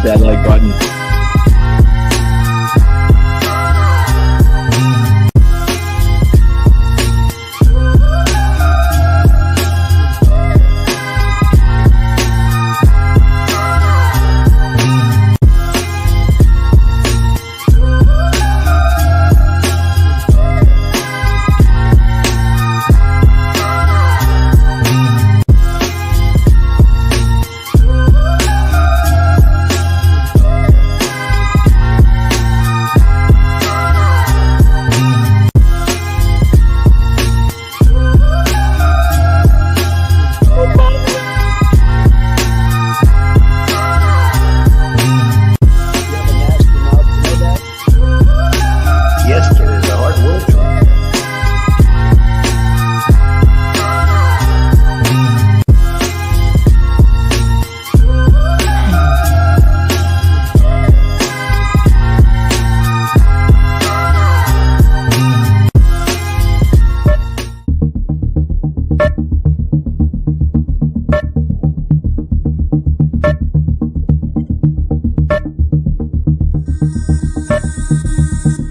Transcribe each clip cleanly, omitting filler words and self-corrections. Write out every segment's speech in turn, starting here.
hit that like button.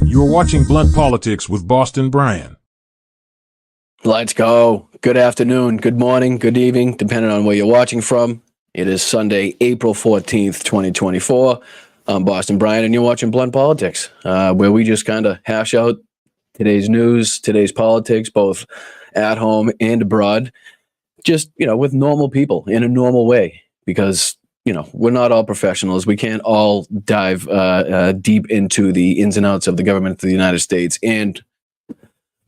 You're watching Blunt Politics with Boston Brian. Let's go. Good afternoon, good morning, good evening, depending on where you're watching from. It is Sunday, April 14th, 2024. I'm Boston Brian, and you're watching Blunt Politics, where we just kind of hash out today's news, today's politics, both at home and abroad, just, with normal people in a normal way, because we're not all professionals. We can't all dive deep into the ins and outs of the government of the United States and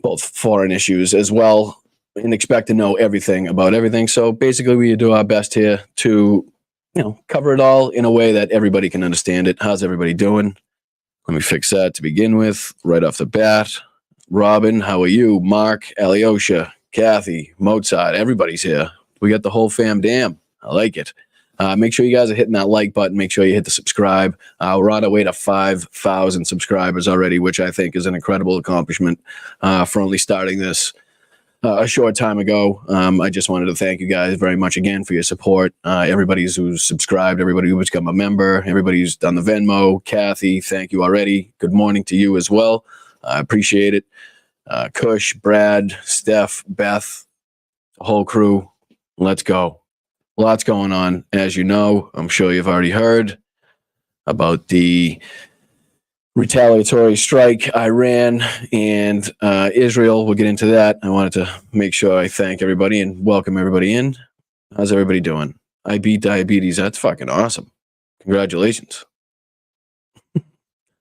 both foreign issues as well, and expect to know everything about everything. So basically, we do our best here to, cover it all in a way that everybody can understand it. How's everybody doing? Let me fix that to begin with, right off the bat. Robin, how are you? Mark, Alyosha, Kathy, Mozart, everybody's here. We got the whole fam dam. I like it. Make sure you guys are hitting that like button. Make sure you hit the subscribe. We're on our way to 5,000 subscribers already, which I think is an incredible accomplishment for only starting this a short time ago. I just wanted to thank you guys very much again for your support. Everybody who's subscribed, everybody who's become a member, everybody who's done the Venmo. Kathy, thank you already. Good morning to you as well. I appreciate it. Kush, Brad, Steph, Beth, the whole crew. Let's go. Lots going on, as you know. I'm sure you've already heard about the retaliatory strike, Iran and Israel. We'll get into that. I wanted to make sure I thank everybody and welcome everybody in. How's everybody doing? I beat diabetes. That's fucking awesome. Congratulations.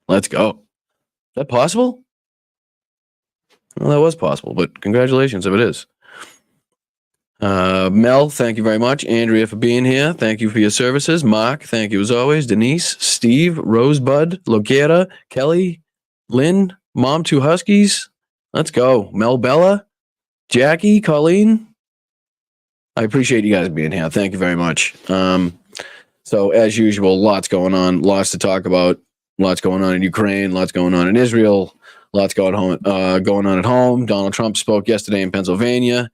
Let's go. Is that possible? Well, that was possible, but congratulations if it is. Mel, thank you very much. Andrea for being here. Thank you for your services. Mark, thank you as always. Denise, Steve, Rosebud, Loquera, Kelly, Lynn, Mom, Two Huskies. Let's go. Mel Bella, Jackie, Colleen. I appreciate you guys being here. Thank you very much. So as usual, lots going on, lots to talk about, lots going on in Ukraine, lots going on in Israel, lots going on at home. Donald Trump spoke yesterday in Pennsylvania.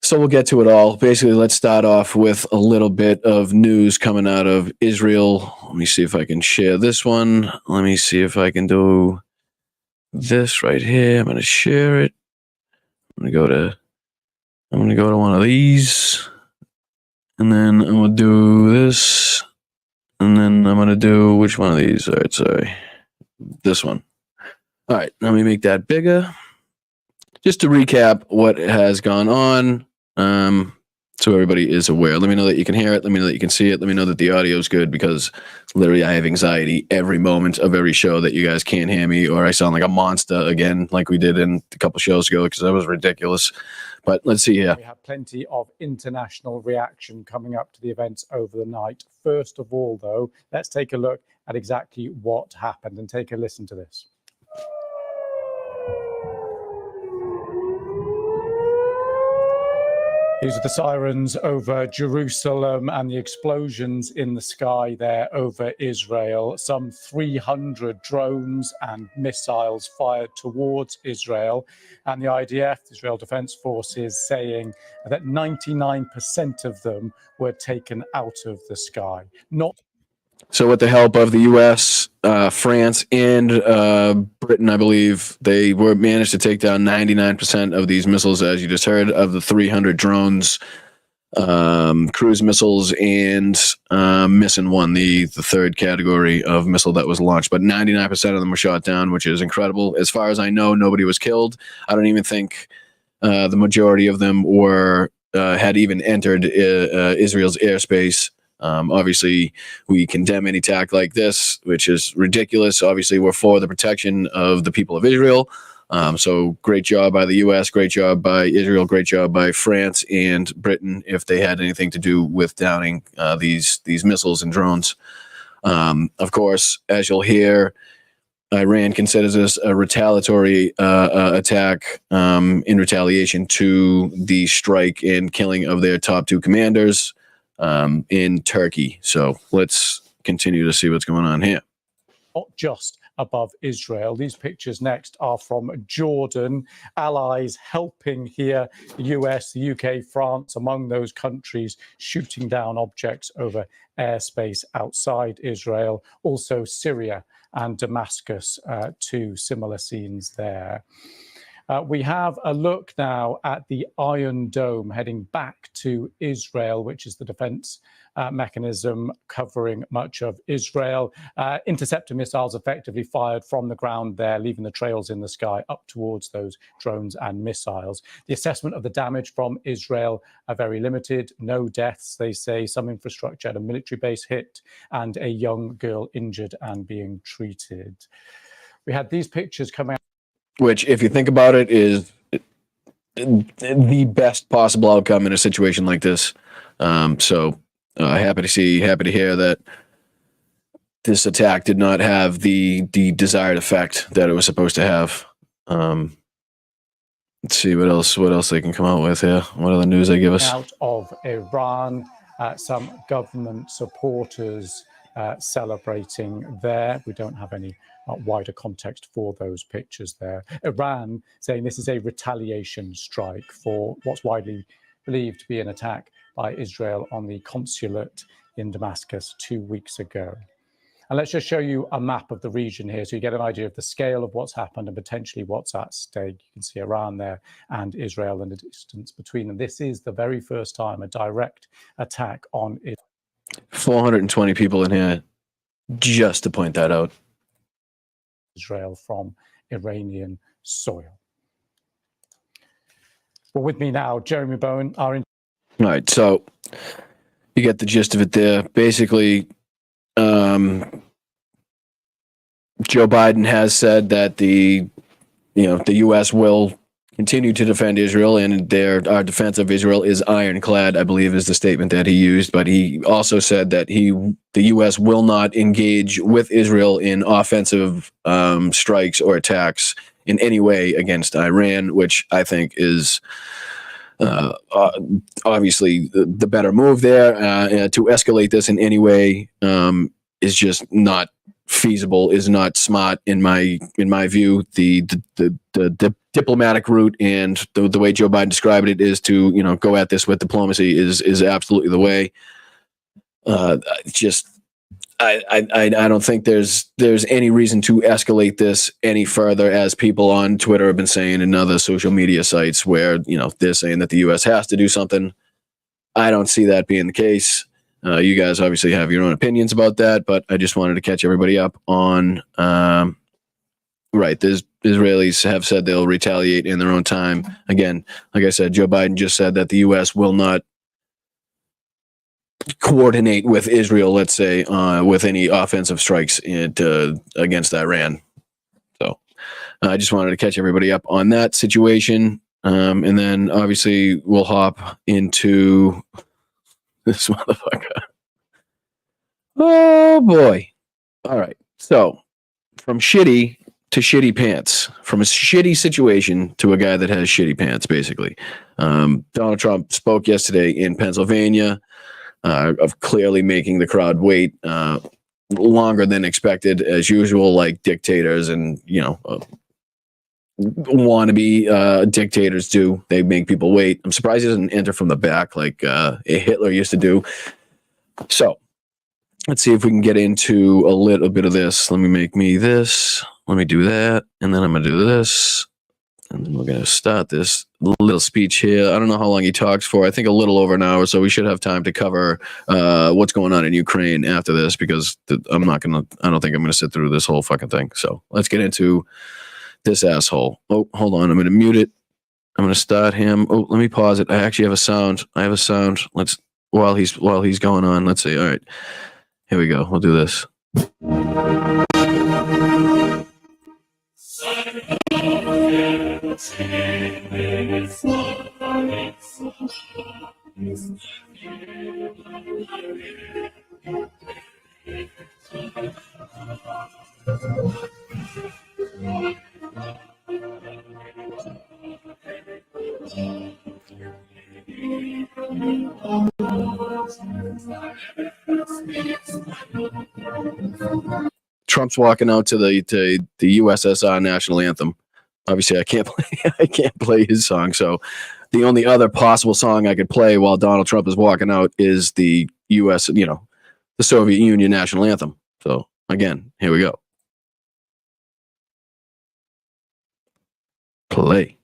So we'll get to it all. Basically, let's start off with a little bit of news coming out of Israel. Let me see if I can share this one. Let me see if I can do this right here. I'm going to share it. I'm going to go to one of these. And then I'm going to do this. And then I'm going to do which one of these? All right, sorry. This one. All right, let me make that bigger. Just to recap what has gone on. So everybody is aware. Let me know that you can hear it. Let me know that you can see it. Let me know that the audio is good, because literally I have anxiety every moment of every show that you guys can't hear me, or I sound like a monster again, like we did in a couple shows ago, because that was ridiculous. But let's see here. We have plenty of international reaction coming up to the events over the night. First of all, though, let's take a look at exactly what happened and take a listen to this. These are the sirens over Jerusalem and the explosions in the sky there over Israel. Some 300 drones and missiles fired towards Israel. And the IDF, Israel Defense Forces, saying that 99% of them were taken out of the sky. Not So with the help of the U.S., France, and Britain, I believe they were managed to take down 99% of these missiles, as you just heard, of the 300 drones, cruise missiles, and missing one, the third category of missile that was launched. But 99% of them were shot down, which is incredible. As far as I know, nobody was killed. I don't even think the majority of them were had even entered Israel's airspace. Obviously, we condemn any attack like this, which is ridiculous. Obviously, we're for the protection of the people of Israel. So great job by the U.S., great job by Israel, great job by France and Britain if they had anything to do with downing these missiles and drones. Of course, as you'll hear, Iran considers this a retaliatory attack in retaliation to the strike and killing of their top two commanders in Turkey. So let's continue to see what's going on here. Not just above Israel. These pictures next are from Jordan, allies helping here, the US, the UK, France, among those countries, shooting down objects over airspace outside Israel. Also Syria and Damascus, two similar scenes there. We have a look now at the Iron Dome heading back to Israel, which is the defense mechanism covering much of Israel. Interceptor missiles effectively fired from the ground there, leaving the trails in the sky up towards those drones and missiles. The assessment of the damage from Israel are very limited. No deaths, they say. Some infrastructure at a military base hit and a young girl injured and being treated. We had these pictures coming out. Which, if you think about it, is the best possible outcome in a situation like this. So happy to hear that this attack did not have the desired effect that it was supposed to have. Let's see what else they can come out with here. What other news they give us? Out of Iran, some government supporters celebrating there. We don't have any wider context for those pictures there. Iran saying this is a retaliation strike for what's widely believed to be an attack by Israel on the consulate in Damascus 2 weeks ago. And let's just show you a map of the region here so you get an idea of the scale of what's happened and potentially what's at stake. You can see Iran there and Israel and the distance between them. This is the very first time a direct attack on Israel. 420 people in here, just to point that out. Israel from Iranian soil. Well, with me now, Jeremy Bowen, our... All right, so you get the gist of it there. Basically, Joe Biden has said that the U.S. will continue to defend Israel, and our defense of Israel is ironclad, I believe is the statement that he used. But he also said that the U.S. will not engage with Israel in offensive strikes or attacks in any way against Iran, which I think is obviously the better move there. To escalate this in any way is just not feasible, is not smart in my view. The diplomatic route and the way Joe Biden described it is to go at this with diplomacy is absolutely the way. I don't think there's any reason to escalate this any further, as people on Twitter have been saying and other social media sites where they're saying that the U.S. has to do something. I don't see that being the case. You guys obviously have your own opinions about that, but I just wanted to catch everybody up on right. The Israelis have said they'll retaliate in their own time. Again, like I said, Joe Biden just said that the U.S. will not coordinate with Israel, let's say, with any offensive strikes against Iran. So I just wanted to catch everybody up on that situation. And then obviously we'll hop into this motherfucker. Oh boy. All right. So from shitty to shitty pants, from a shitty situation to a guy that has shitty pants, basically. Donald Trump spoke yesterday in Pennsylvania, of clearly making the crowd wait longer than expected, as usual, like dictators and wannabe dictators do. They make people wait. I'm surprised he doesn't enter from the back like Hitler used to do. So let's see if we can get into a little bit of this. Let me make me this. Let me do that. And then I'm going to do this. And then we're going to start this little speech here. I don't know how long he talks for. I think a little over an hour. So we should have time to cover what's going on in Ukraine after this, because I don't think I'm going to sit through this whole fucking thing. So let's get into this asshole. Oh, hold on. I'm going to mute it. I'm going to start him. Oh, let me pause it. I actually have a sound. Let's, while he's going on, let's see. All right. Here we go. We'll do this. Trump's walking out to the USSR national anthem. Obviously, I can't play his song. So the only other possible song I could play while Donald Trump is walking out is the U.S., the Soviet Union national anthem. So again, here we go. Play.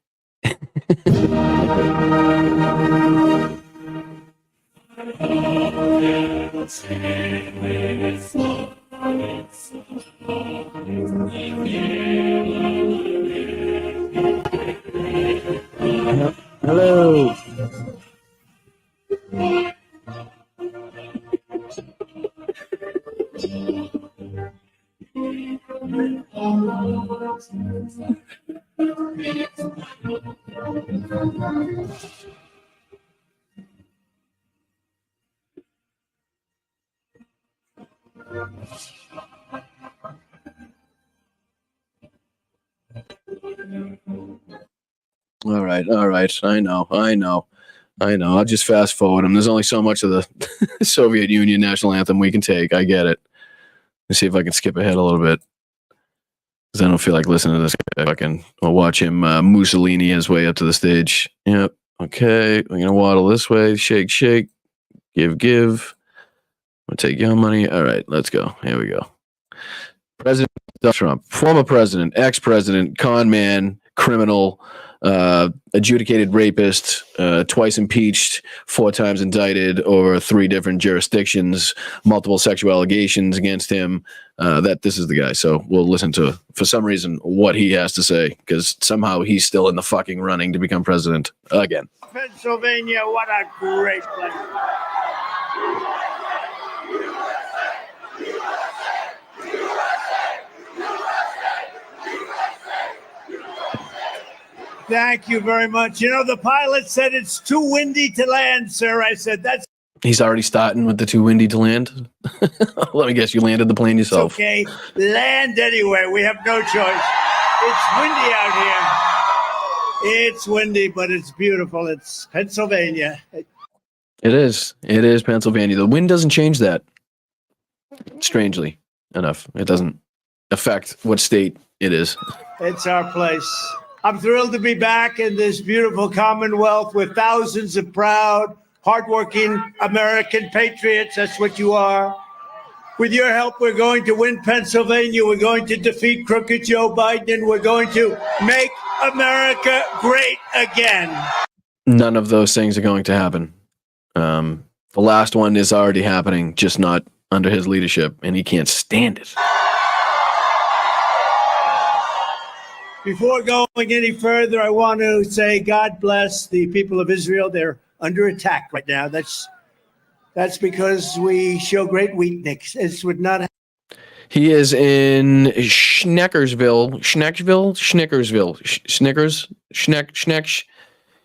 Hello. All right. I know. I'll just fast forward him. There's only so much of the Soviet Union national anthem we can take. I get it. Let's see if I can skip ahead a little bit, because I don't feel like listening to this guy. I'll watch him Mussolini his way up to the stage. Yep. Okay. We're going to waddle this way. Shake, shake. Give. I'm going to take your money. All right. Let's go. Here we go. President Trump, former president, ex-president, con man, criminal, adjudicated rapist, twice impeached, 4 times indicted over 3 different jurisdictions, multiple sexual allegations against him. This is the guy. So we'll listen to, for some reason, what he has to say, because somehow he's still in the fucking running to become president again. Pennsylvania, what a great place. Thank you very much. The pilot said it's too windy to land, sir. I said, that's He's already starting with the too windy to land. Let me guess, you landed the plane yourself. okay. Land anyway. We have no choice. It's windy out here. It's windy, but it's beautiful. It's Pennsylvania. It is. It is Pennsylvania. The wind doesn't change that. Strangely enough, it doesn't affect what state it is. It's our place. I'm thrilled to be back in this beautiful Commonwealth with thousands of proud, hardworking American patriots. That's what you are. With your help, we're going to win Pennsylvania. We're going to defeat crooked Joe Biden, and we're going to make America great again. None of those things are going to happen. The last one is already happening, just not under his leadership, and he can't stand it. Before going any further, I want to say God bless the people of Israel. They're under attack right now. That's because we show great weakness. It would not. He is in Snickersville.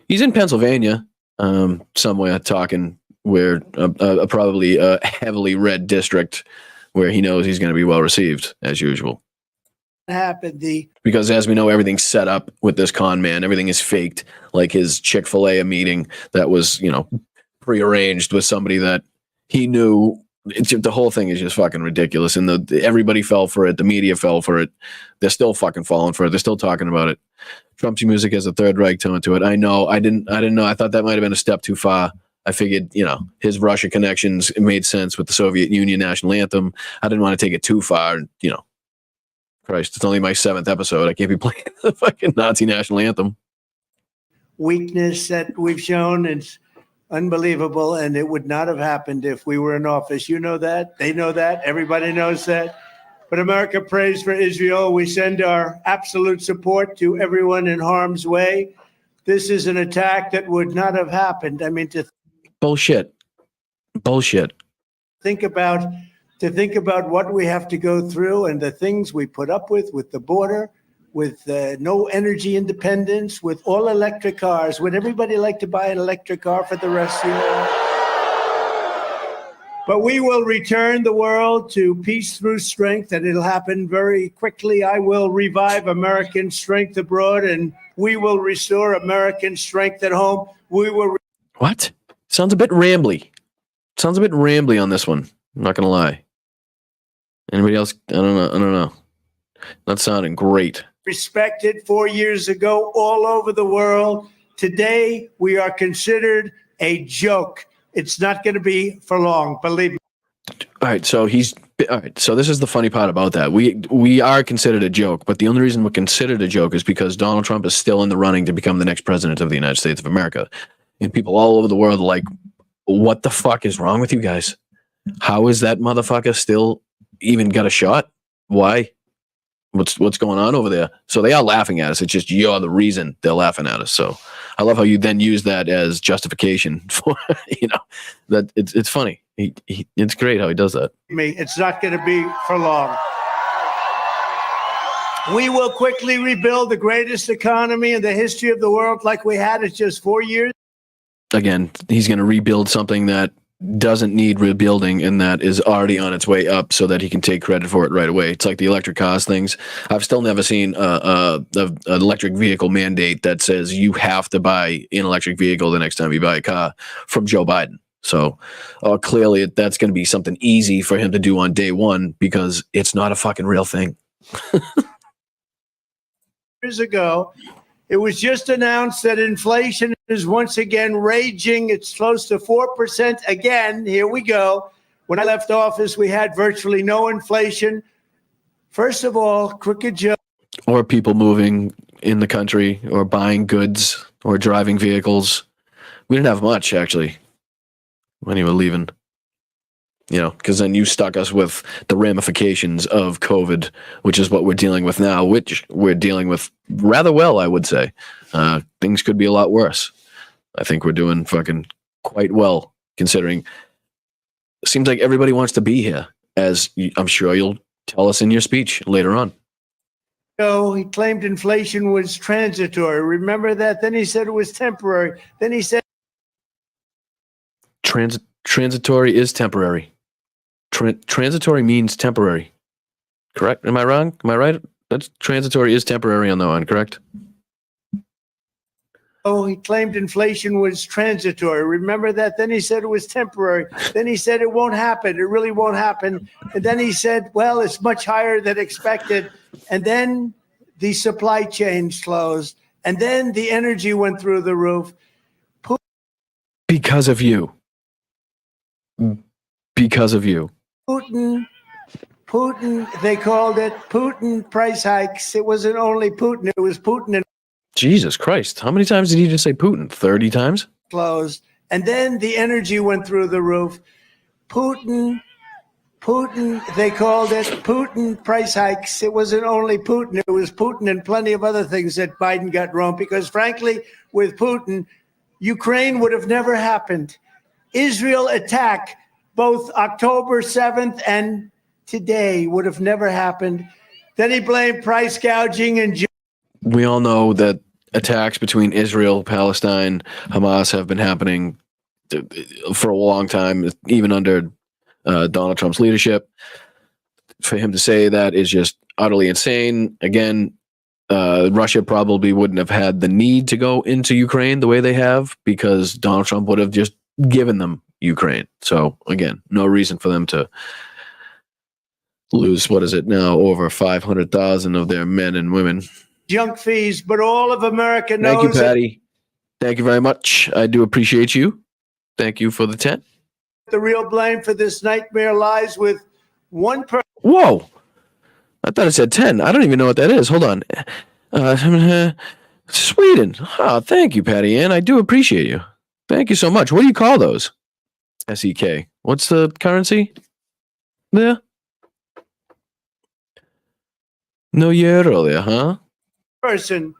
He's in Pennsylvania, somewhere, talking where probably a heavily red district where he knows he's going to be well received as usual. Happened because, as we know, everything's set up with this con man. Everything is faked, like his Chick-fil-A meeting that was, prearranged with somebody that he knew. The whole thing is just fucking ridiculous, and everybody fell for it. The media fell for it. They're still fucking falling for it. They're still talking about it. Trump's music has a Third Reich tone to it. I know. I didn't know. I thought that might have been a step too far. I figured, his Russia connections, it made sense with the Soviet Union national anthem. I didn't want to take it too far. Christ, it's only my 7th episode. I can't be playing the fucking Nazi national anthem. Weakness that we've shown is unbelievable, and it would not have happened if we were in office. You know that. They know that. Everybody knows that. But America prays for Israel. We send our absolute support to everyone in harm's way. This is an attack that would not have happened. I mean, Bullshit. think about what we have to go through and the things we put up with the border, with no energy independence, with all electric cars. Would everybody like to buy an electric car for the rest of your life? But we will return the world to peace through strength, and it'll happen very quickly. I will revive American strength abroad, and we will restore American strength at home. We will. What? Sounds a bit rambly. On this one. I'm not going to lie. Anybody else? I don't know. Not sounding great. Respected 4 years ago all over the world. Today, we are considered a joke. It's not going to be for long, believe me. All right, so this is the funny part about that. We are considered a joke, but the only reason we're considered a joke is because Donald Trump is still in the running to become the next president of the United States of America. And people all over the world are like, what the fuck is wrong with you guys? How is that motherfucker still even got a shot? Why? What's going on over there? So they are laughing at us. It's just you're the reason they're laughing at us. So I love how you then use that as justification for that it's funny. It's great how he does that. It's not going to be for long. We will quickly rebuild the greatest economy in the history of the world like we had it just 4 years. Again, he's going to rebuild something that doesn't need rebuilding and that is already on its way up so that he can take credit for it right away. It's like the electric cars things. I've still never seen an electric vehicle mandate that says you have to buy an electric vehicle the next time you buy a car from Joe Biden. So clearly that's going to be something easy for him to do on day one because it's not a fucking real thing. Years ago, it was just announced that inflation is once again raging. It's close to 4% again. Here we go. When I left office, we had virtually no inflation. First of all, Crooked Joe. Or people moving in the country or buying goods or driving vehicles. We didn't have much, actually, when you were leaving. Because then you stuck us with the ramifications of COVID, which is what we're dealing with now, which we're dealing with rather well, I would say. Things could be a lot worse. I think we're doing fucking quite well, considering it seems like everybody wants to be here, as I'm sure you'll tell us in your speech later on. So he claimed inflation was transitory. Remember that? Then he said it was temporary. Then he said transitory is temporary. Transitory means temporary. Correct? Am I wrong? Am I right? That's transitory is temporary on the one, correct? Oh, he claimed inflation was transitory. Remember that? Then he said it was temporary. Then he said it won't happen. It really won't happen. And then he said, well, it's much higher than expected. And then the supply chains closed. And then the energy went through the roof. Because of you. Because of you. Putin, they called it Putin price hikes. It wasn't only Putin, it was Putin and Jesus Christ. How many times did he just say Putin? 30 times? closed. And then the energy went through the roof. Putin, they called it Putin price hikes. It wasn't only Putin, it was Putin and plenty of other things that Biden got wrong. Because frankly, with Putin, Ukraine would have never happened. Israel attack, both October 7th and today, would have never happened. Then he blamed price gouging and we all know that attacks between Israel, Palestine, Hamas have been happening for a long time, even under Donald Trump's leadership. For him to say that is just utterly insane. Again, Russia probably wouldn't have had the need to go into Ukraine the way they have because Donald Trump would have just given them Ukraine. So again, no reason for them to lose, what is it now, over 500,000 of their men and women. junk fees, but all of America knows. Thank you, Patty. Thank you very much. I do appreciate you. Thank you for the 10. The real blame for this nightmare lies with one person. Whoa. I thought it said 10. I don't even know what that is. Hold on. Sweden. Oh, thank you, Patty Ann. I do appreciate you. Thank you so much. What do you call those? SEK. What's the currency there? No euro there, huh? Person.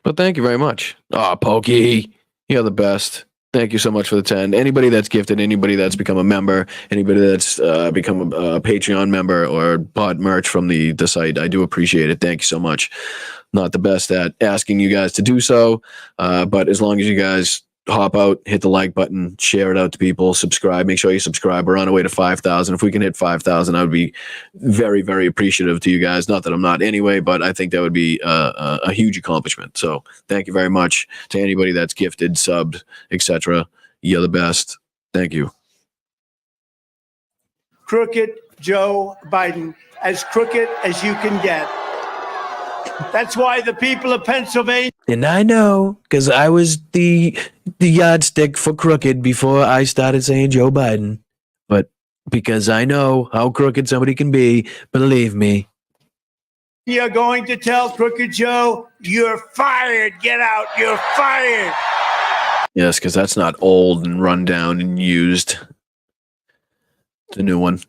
But thank you very much. Oh, Pokey. You're the best. Thank you so much for the 10. Anybody that's gifted, anybody that's become a member, anybody that's become a Patreon member or bought merch from the site, I do appreciate it. Thank you so much. Not the best at asking you guys to do so, but as long as you guys hop out, hit the like button, share it out to people, subscribe, make sure you subscribe. We're on our way to 5,000. If we can hit 5,000, I would be very, very appreciative to you guys. Not that I'm not anyway, but I think that would be a huge accomplishment. So thank you very much to anybody that's gifted, subbed, etc. You're the best. Thank you. Crooked Joe Biden, as crooked as you can get. That's why the people of Pennsylvania. And I know, because I was the yardstick for crooked before I started saying Joe Biden. But because I know how crooked somebody can be, believe me. You're going to tell Crooked Joe, you're fired. Get out. You're fired. Yes, because that's not old and run down and used. It's a new one.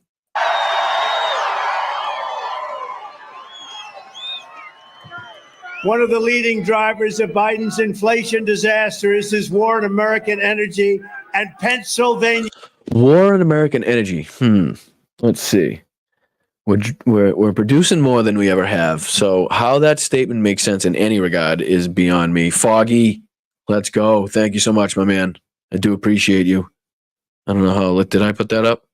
One of the leading drivers of Biden's inflation disaster is his war on American energy and Pennsylvania. War on American energy. Let's see. We're producing more than we ever have. So how that statement makes sense in any regard is beyond me. Foggy, let's go. Thank you so much, my man. I do appreciate you. I don't know how. Did I put that up?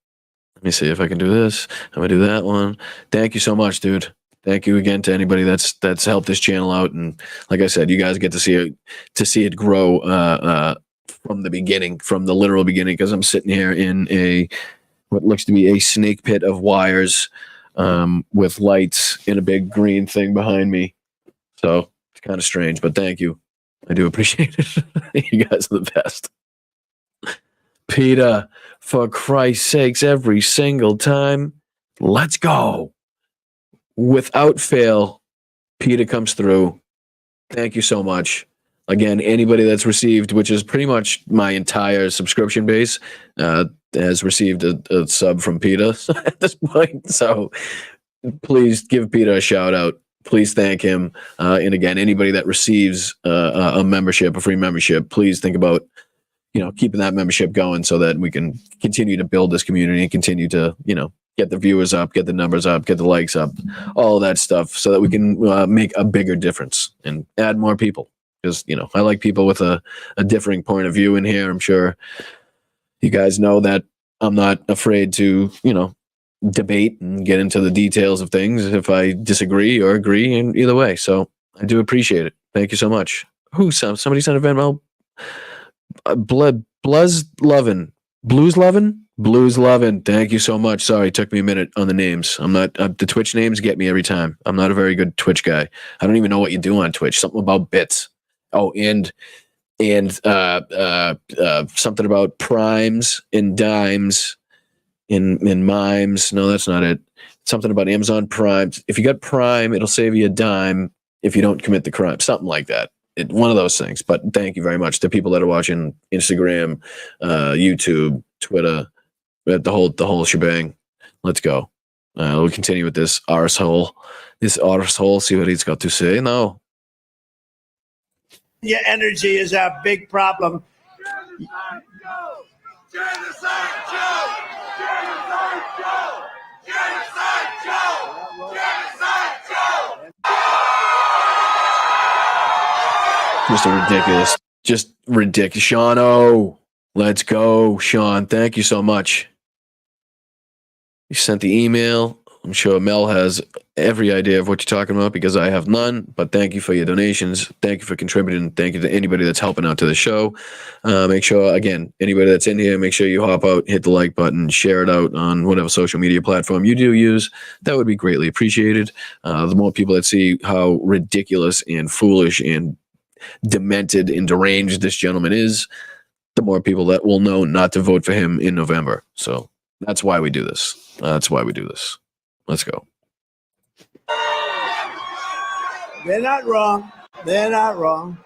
Let me see if I can do this. I'm gonna do that one. Thank you so much, dude. Thank you again to anybody that's helped this channel out. And like I said, you guys get to see it grow from the beginning, from the literal beginning. Because I'm sitting here in what looks to be a snake pit of wires with lights in a big green thing behind me. So it's kind of strange, but thank you. I do appreciate it. You guys are the best. Peter, for Christ's sakes, every single time, let's go. Without fail, Peter comes through. Thank you so much. Again, anybody that's received, which is pretty much my entire subscription base, has received a sub from Peter at this point. So please give Peter a shout out. Please thank him. And again, anybody that receives a membership, a free membership, please think about keeping that membership going so that we can continue to build this community and continue to get the viewers up, get the numbers up, get the likes up, all of that stuff, so that we can make a bigger difference and add more people. Because I like people with a differing point of view in here. I'm sure you guys know that I'm not afraid to debate and get into the details of things if I disagree or agree in either way. So I do appreciate it. Thank you so much. Somebody sent a Venmo. Blues lovin'. Thank you so much. Sorry, it took me a minute on the names. I'm not the Twitch names get me every time. I'm not a very good Twitch guy. I don't even know what you do on Twitch. Something about bits. Oh, and something about primes and dimes and mimes. No, that's not it. Something about Amazon Prime. If you got Prime, it'll save you a dime if you don't commit the crime. Something like that. One of those things. But thank you very much to people that are watching Instagram, YouTube, Twitter, the whole shebang. Let's go. We'll continue with this arsehole. See what he's got to say now. Your energy is a big problem. Just ridiculous. Sean O, let's go. Sean, thank you so much. You sent the email. I'm sure Mel has every idea of what you're talking about because I have none, but thank you for your donations. Thank you for contributing. Thank you to anybody that's helping out to the show. Make sure, again, anybody that's in here, make sure you hop out, hit the like button, share it out on whatever social media platform you do use. That would be greatly appreciated. The more people that see how ridiculous and foolish and demented and deranged this gentleman is, the more people that will know not to vote for him in November. So that's why we do this. That's why we do this. Let's go. They're not wrong. They're not wrong.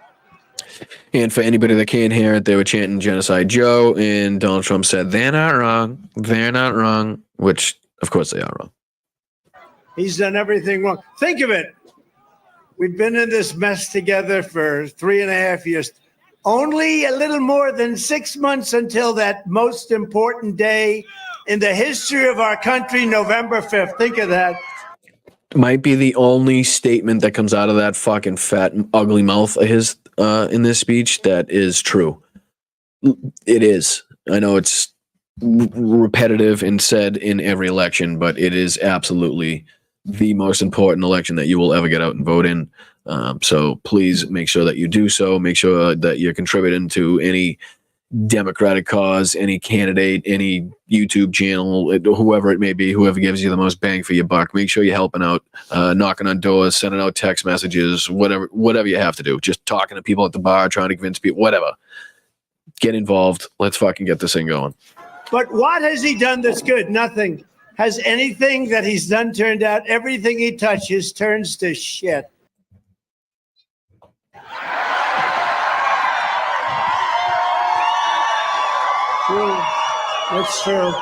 And for anybody that can't hear it, they were chanting Genocide Joe, and Donald Trump said, they're not wrong. They're not wrong, which, of course, they are wrong. He's done everything wrong. Think of it. We've been in this mess together for 3.5 years. Only a little more than 6 months until that most important day in the history of our country, November 5th. Think of that. Might be the only statement that comes out of that fucking fat, ugly mouth of his in this speech that is true. It is. I know it's repetitive and said in every election, but it is absolutely the most important election that you will ever get out and vote in. So please make sure that you do so. Make sure that you're contributing to any Democratic cause, any candidate, any YouTube channel, whoever it may be, whoever gives you the most bang for your buck. Make sure you're helping out, knocking on doors, sending out text messages, whatever you have to do. Just talking to people at the bar, trying to convince people, whatever. Get involved. Let's fucking get this thing going. But what has he done that's good? Nothing. Has anything that he's done turned out? Everything he touches turns to shit. True. That's true.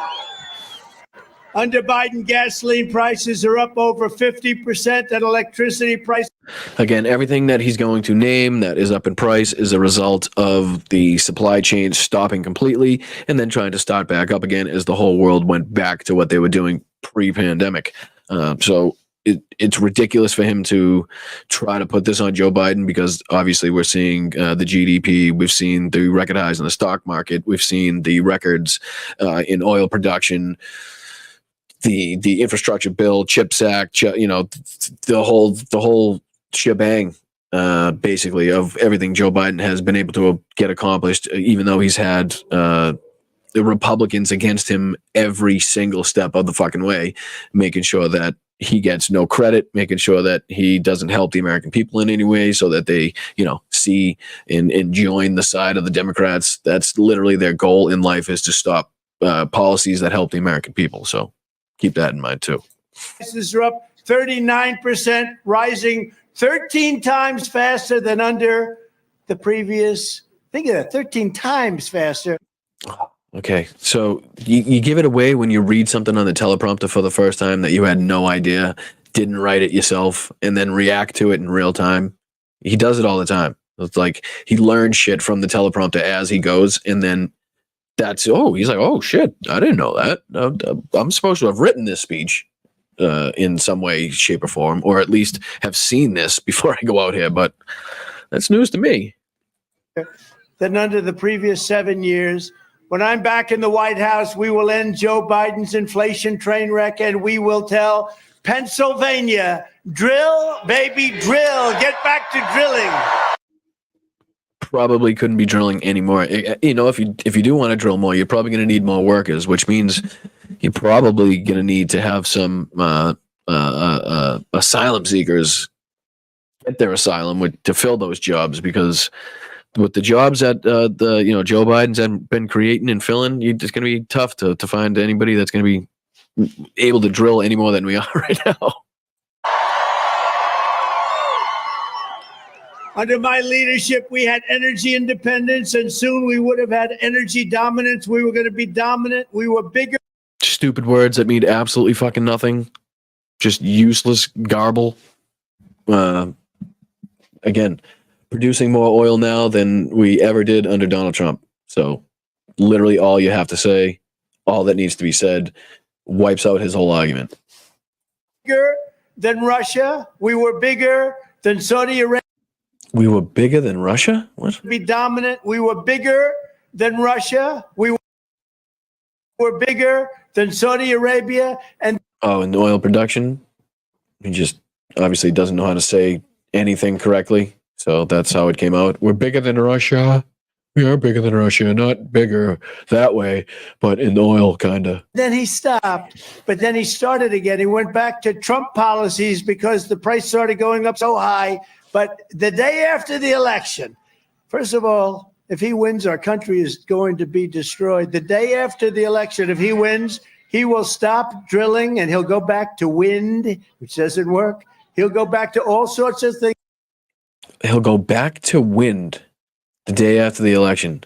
Under Biden, gasoline prices are up over 50%, and electricity prices. Again, everything that he's going to name that is up in price is a result of the supply chain stopping completely and then trying to start back up again as the whole world went back to what they were doing pre-pandemic. So it's ridiculous for him to try to put this on Joe Biden because obviously we're seeing the GDP, we've seen the record highs in the stock market, we've seen the records in oil production, the infrastructure bill, CHIPS Act, the whole shebang, basically, of everything Joe Biden has been able to get accomplished, even though he's had the Republicans against him every single step of the fucking way, making sure that he gets no credit, making sure that he doesn't help the American people in any way so that they, see and join the side of the Democrats. That's literally their goal in life, is to stop policies that help the American people. So keep that in mind too. Prices are up 39%, rising 13 times faster than under the previous. Think of that, 13 times faster. Okay, so you give it away when you read something on the teleprompter for the first time that you had no idea, didn't write it yourself, and then react to it in real time. He does it all the time. It's like he learns shit from the teleprompter as he goes, and then he's like, oh shit, I didn't know that. I'm supposed to have written this speech in some way, shape, or form, or at least have seen this before I go out here, but that's news to me. Than under the previous 7 years. When I'm back in the White House, we will end Joe Biden's inflation train wreck, and we will tell Pennsylvania, drill, baby, drill. Get back to drilling. Probably couldn't be drilling anymore. If you do want to drill more, you're probably going to need more workers, which means you're probably going to need to have some asylum seekers get their asylum to fill those jobs, because with the jobs that Joe Biden's been creating and filling, it's going to be tough to find anybody that's going to be able to drill any more than we are right now. Under my leadership, we had energy independence, and soon we would have had energy dominance. We were going to be dominant. We were bigger. Stupid words that mean absolutely fucking nothing. Just useless garble. Again, producing more oil now than we ever did under Donald Trump. So literally all you have to say, all that needs to be said, wipes out his whole argument. Bigger than Russia. We were bigger than Saudi Arabia. We were bigger than Russia? What? Be dominant. We were bigger than Russia. We were bigger than Saudi Arabia. And in oil production? He just obviously doesn't know how to say anything correctly. So that's how it came out. We're bigger than Russia. We are bigger than Russia. Not bigger that way, but in oil, kind of. Then he stopped, but then he started again. He went back to Trump policies because the price started going up so high. But the day after the election, first of all, if he wins, our country is going to be destroyed. The day after the election, if he wins, he will stop drilling and he'll go back to wind, which doesn't work. He'll go back to all sorts of things. He'll go back to wind the day after the election.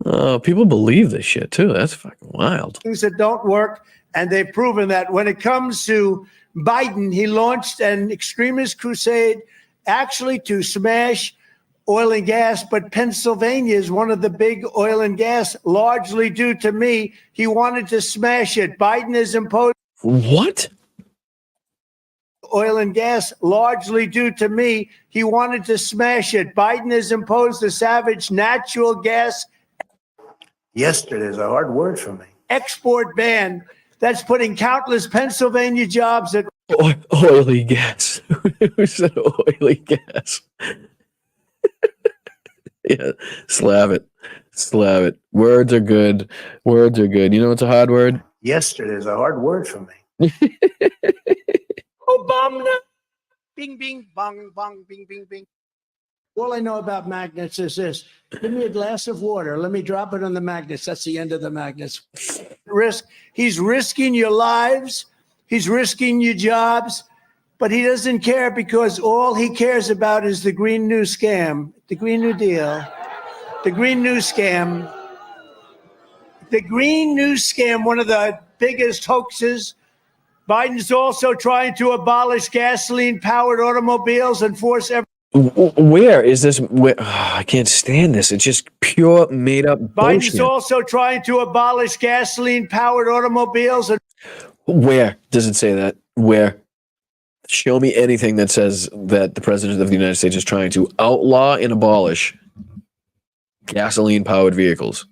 Oh, people believe this shit too. That's fucking wild. Things that don't work, and they've proven that. When it comes to Biden, he launched an extremist crusade actually to smash oil and gas, but Pennsylvania is one of the big oil and gas, largely due to me. He wanted to smash it. Biden has imposed What? oil and gas, largely due to me. He wanted to smash it. Biden has imposed a savage natural gas. Yesterday's a hard word for me. Export ban that's putting countless Pennsylvania jobs at Oily gas. Who said oily gas? Yeah, slap it. Slap it. Words are good. Words are good. You know what's a hard word? Yesterday's a hard word for me. Obama. Bing, bing, bong, bong, bing, bing, bing. All I know about magnets is this. Give me a glass of water. Let me drop it on the magnets. That's the end of the magnets. He's risking your lives. He's risking your jobs. But he doesn't care because all he cares about is the Green New Scam, the Green New Deal, the Green New Scam. The Green New Scam, one of the biggest hoaxes. Biden's also trying to abolish gasoline-powered automobiles and force every. Where is this? I can't stand this. It's just pure made-up bullshit. Biden's also trying to abolish gasoline-powered automobiles and. Where does it say that? Where? Show me anything that says that the president of the United States is trying to outlaw and abolish gasoline-powered vehicles.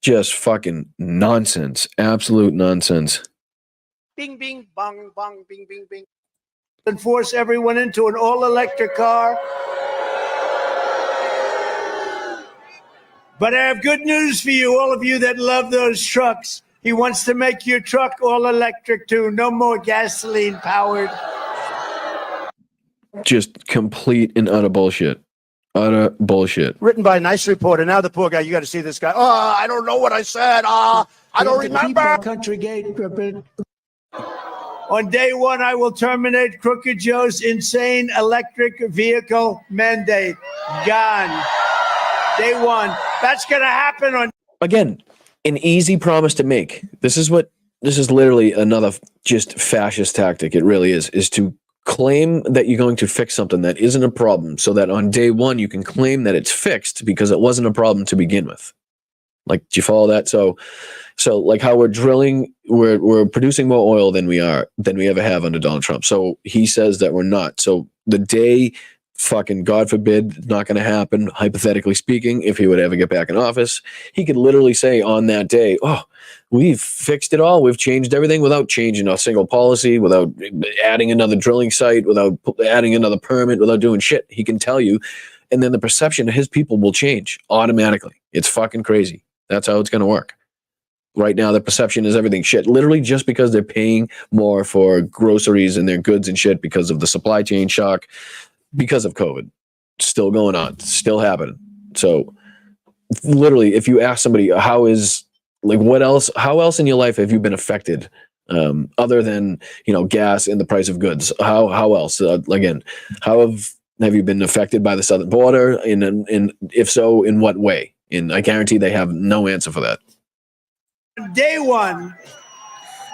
Just fucking nonsense. Absolute nonsense. Bing, bing, bong, bong, bing, bing, bing. And force everyone into an all-electric car. But I have good news for you, all of you that love those trucks. He wants to make your truck all-electric too. No more gasoline-powered. Just complete and utter bullshit. Utter bullshit. Written by a nice reporter. Now the poor guy, you got to see this guy. Oh, I don't know what I said. I don't remember. Country gate. On day one, I will terminate Crooked Joe's insane electric vehicle mandate. Gone. Day one. That's going to happen on. Again, an easy promise to make. This is literally another just fascist tactic. It really is to claim that you're going to fix something that isn't a problem so that on day one you can claim that it's fixed because it wasn't a problem to begin with. Like, do you follow that? So like how we're drilling, we're producing more oil than we ever have under Donald Trump. So he says that we're not. So the day, fucking God forbid, it's not going to happen, hypothetically speaking, if he would ever get back in office, he could literally say on that day, oh, we've fixed it all. We've changed everything without changing a single policy, without adding another drilling site, without adding another permit, without doing shit. He can tell you. And then the perception of his people will change automatically. It's fucking crazy. That's how it's going to work. Right now, the perception is everything shit. Literally just because they're paying more for groceries and their goods and shit because of the supply chain shock, because of COVID. Still going on. Still happening. So literally, if you ask somebody, how else in your life have you been affected other than, gas and the price of goods? How else? Again, how have you been affected by the southern border? And if so, in what way? And I guarantee they have no answer for that. Day one,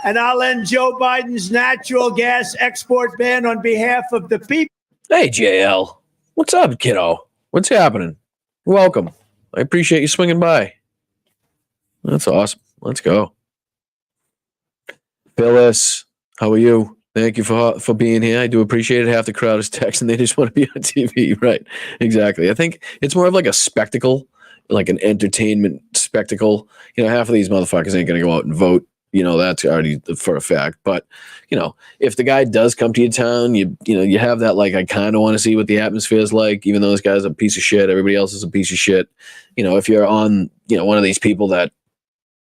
and I'll end Joe Biden's natural gas export ban on behalf of the people. Hey, JL. What's up, kiddo? What's happening? Welcome. I appreciate you swinging by. That's awesome. Let's go. Phyllis, how are you? Thank you for being here. I do appreciate it. Half the crowd is texting. They just want to be on TV. Right. Exactly. I think it's more of like a spectacle, like an entertainment spectacle. Half of these motherfuckers ain't going to go out and vote. That's already for a fact. But, if the guy does come to your town, you have that, like, I kind of want to see what the atmosphere is like, even though this guy's a piece of shit. Everybody else is a piece of shit. If you're on, one of these people that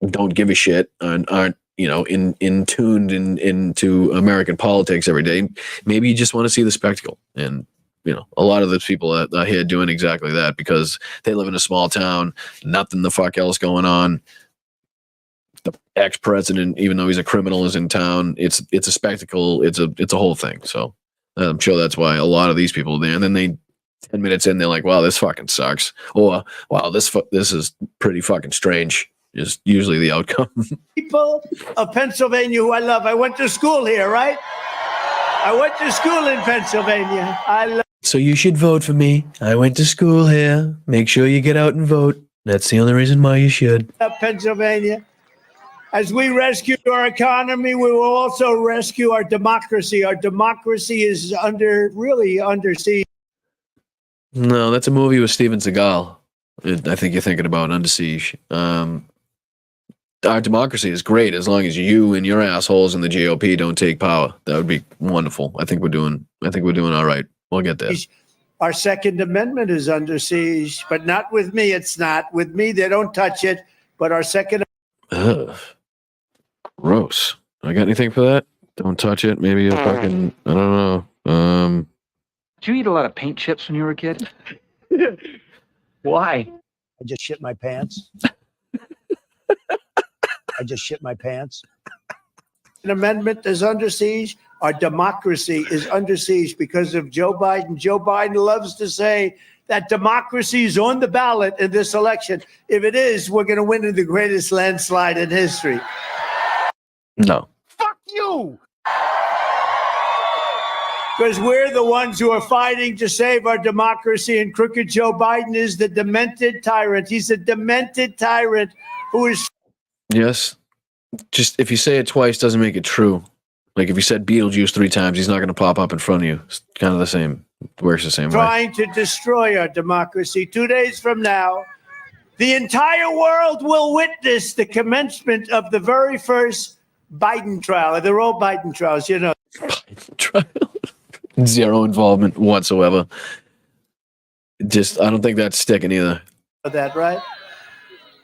don't give a shit and aren't, in tuned into American politics every day. Maybe you just want to see the spectacle. And a lot of those people are here doing exactly that because they live in a small town, nothing the fuck else going on. The ex-president, even though he's a criminal, is in town. It's a spectacle. It's a whole thing. So I'm sure that's why a lot of these people are there. And then 10 minutes in, they're like, wow, this fucking sucks. Or, wow, this is pretty fucking strange, is usually the outcome. People of Pennsylvania who I love. I went to school here, right? I went to school in Pennsylvania. I love. So you should vote for me. I went to school here. Make sure you get out and vote. That's the only reason why you should. Pennsylvania. As we rescue our economy, we will also rescue our democracy. Our democracy is really under siege. No, that's a movie with Steven Seagal. I think you're thinking about Under Siege. Our democracy is great as long as you and your assholes in the GOP don't take power. That would be wonderful. I think we're doing all right. We'll get there. Our Second Amendment is under siege, but not with me. It's not with me. They don't touch it. But our Second. Ugh. Gross. I got anything for that? Don't touch it. Maybe a fucking. I don't know. Did you eat a lot of paint chips when you were a kid? Why? I just shit my pants. I just shit my pants. An amendment is under siege. Our democracy is under siege because of Joe Biden. Joe Biden loves to say that democracy is on the ballot in this election. If it is, we're going to win in the greatest landslide in history. No. Fuck you! Because we're the ones who are fighting to save our democracy, and crooked Joe Biden is the demented tyrant. He's a demented tyrant who is. Yes. Just if you say it twice doesn't make it true. Like if you said Beetlejuice 3 times, he's not going to pop up in front of you. It's kind of the same. It works the same way. Trying to destroy our democracy. 2 days from now, the entire world will witness the commencement of the very first Biden trial. They're all Biden trials, Biden trial. Zero involvement whatsoever. Just, I don't think that's sticking either. That, right?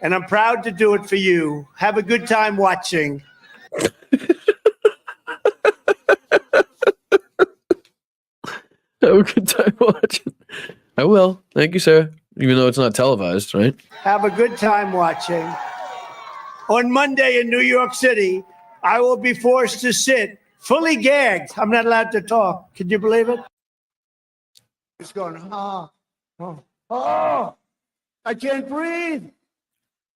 And I'm proud to do it for you. Have a good time watching. Have a good time watching. I will. Thank you, sir. Even though it's not televised, right? Have a good time watching. On Monday in New York City, I will be forced to sit fully gagged. I'm not allowed to talk. Can you believe it? It's going, I can't breathe.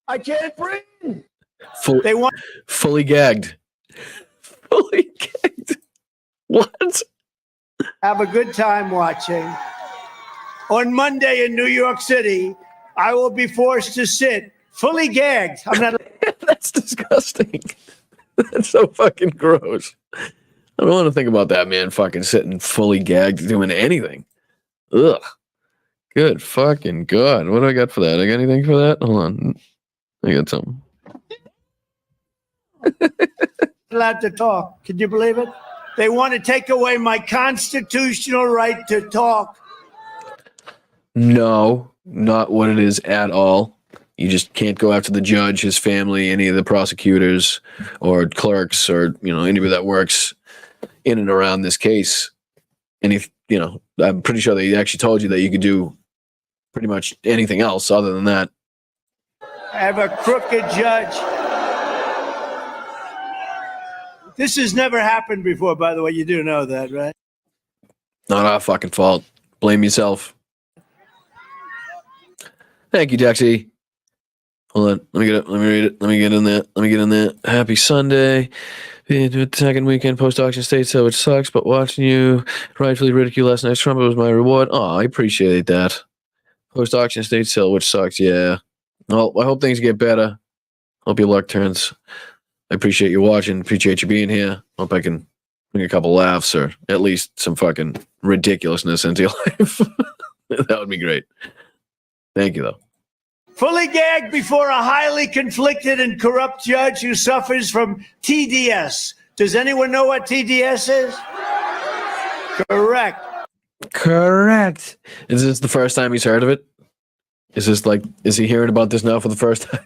I can't breathe. Fully gagged. Fully gagged. What? Have a good time watching. On Monday in New York City, I will be forced to sit fully gagged. I'm not. That's disgusting. That's so fucking gross. I don't want to think about that man fucking sitting fully gagged doing anything. Ugh. Good fucking God. What do I got for that? I got anything for that? Hold on. I got something. Allowed to talk. Can you believe it? They want to take away my constitutional right to talk. No, not what it is at all. You just can't go after the judge, his family, any of the prosecutors or clerks or, anybody that works in and around this case. And if, I'm pretty sure they actually told you that you could do pretty much anything else other than that. I have a crooked judge. This has never happened before, by the way. You do know that, right? Not our fucking fault. Blame yourself. Thank you, Dexy. Hold on. Let me get it. Let me read it. Let me get in there. Happy Sunday. The second weekend post-auction state sale, which sucks, but watching you rightfully ridicule last night's Trump was my reward. Oh, I appreciate that. Post-auction state sale, which sucks, yeah. Well, I hope things get better. Hope your luck turns. I appreciate you watching. Appreciate you being here. Hope I can bring a couple laughs or at least some fucking ridiculousness into your life. That would be great. Thank you, though. Fully gagged before a highly conflicted and corrupt judge who suffers from TDS. Does anyone know what TDS is? Correct. Is this the first time he's heard of it? Is he hearing about this now for the first time?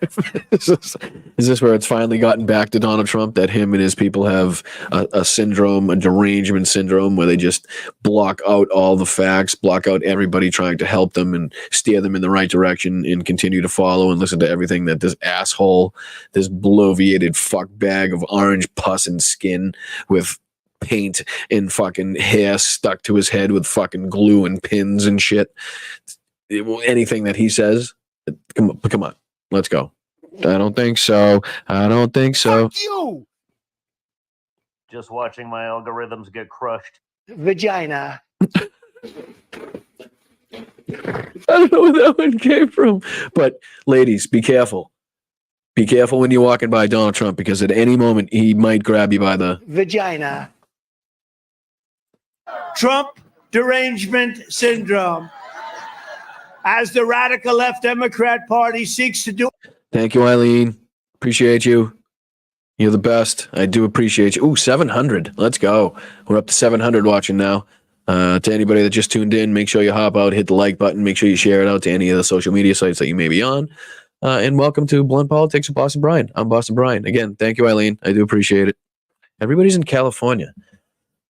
is this where it's finally gotten back to Donald Trump that him and his people have a syndrome, a derangement syndrome, where they just block out all the facts, block out everybody trying to help them and steer them in the right direction, and continue to follow and listen to everything that this asshole, this bloviated fuck bag of orange pus and skin with paint and fucking hair stuck to his head with fucking glue and pins and shit. Anything that he says, come on, let's go. I don't think so. Fuck you! Just watching my algorithms get crushed. Vagina. I don't know where that one came from. But ladies, be careful. Be careful when you're walking by Donald Trump, because at any moment he might grab you by the Vagina. Trump derangement syndrome. As the radical left Democrat Party seeks to do. Thank you, Eileen. Appreciate you. You're the best. I do appreciate you. Ooh, 700. Let's go. We're up to 700 watching now. To anybody that just tuned in, make sure you hop out, hit the like button, make sure you share it out to any of the social media sites that you may be on. And welcome to Blunt Politics with Boston Brian. I'm Boston Brian. Again, thank you, Eileen. I do appreciate it. Everybody's in California.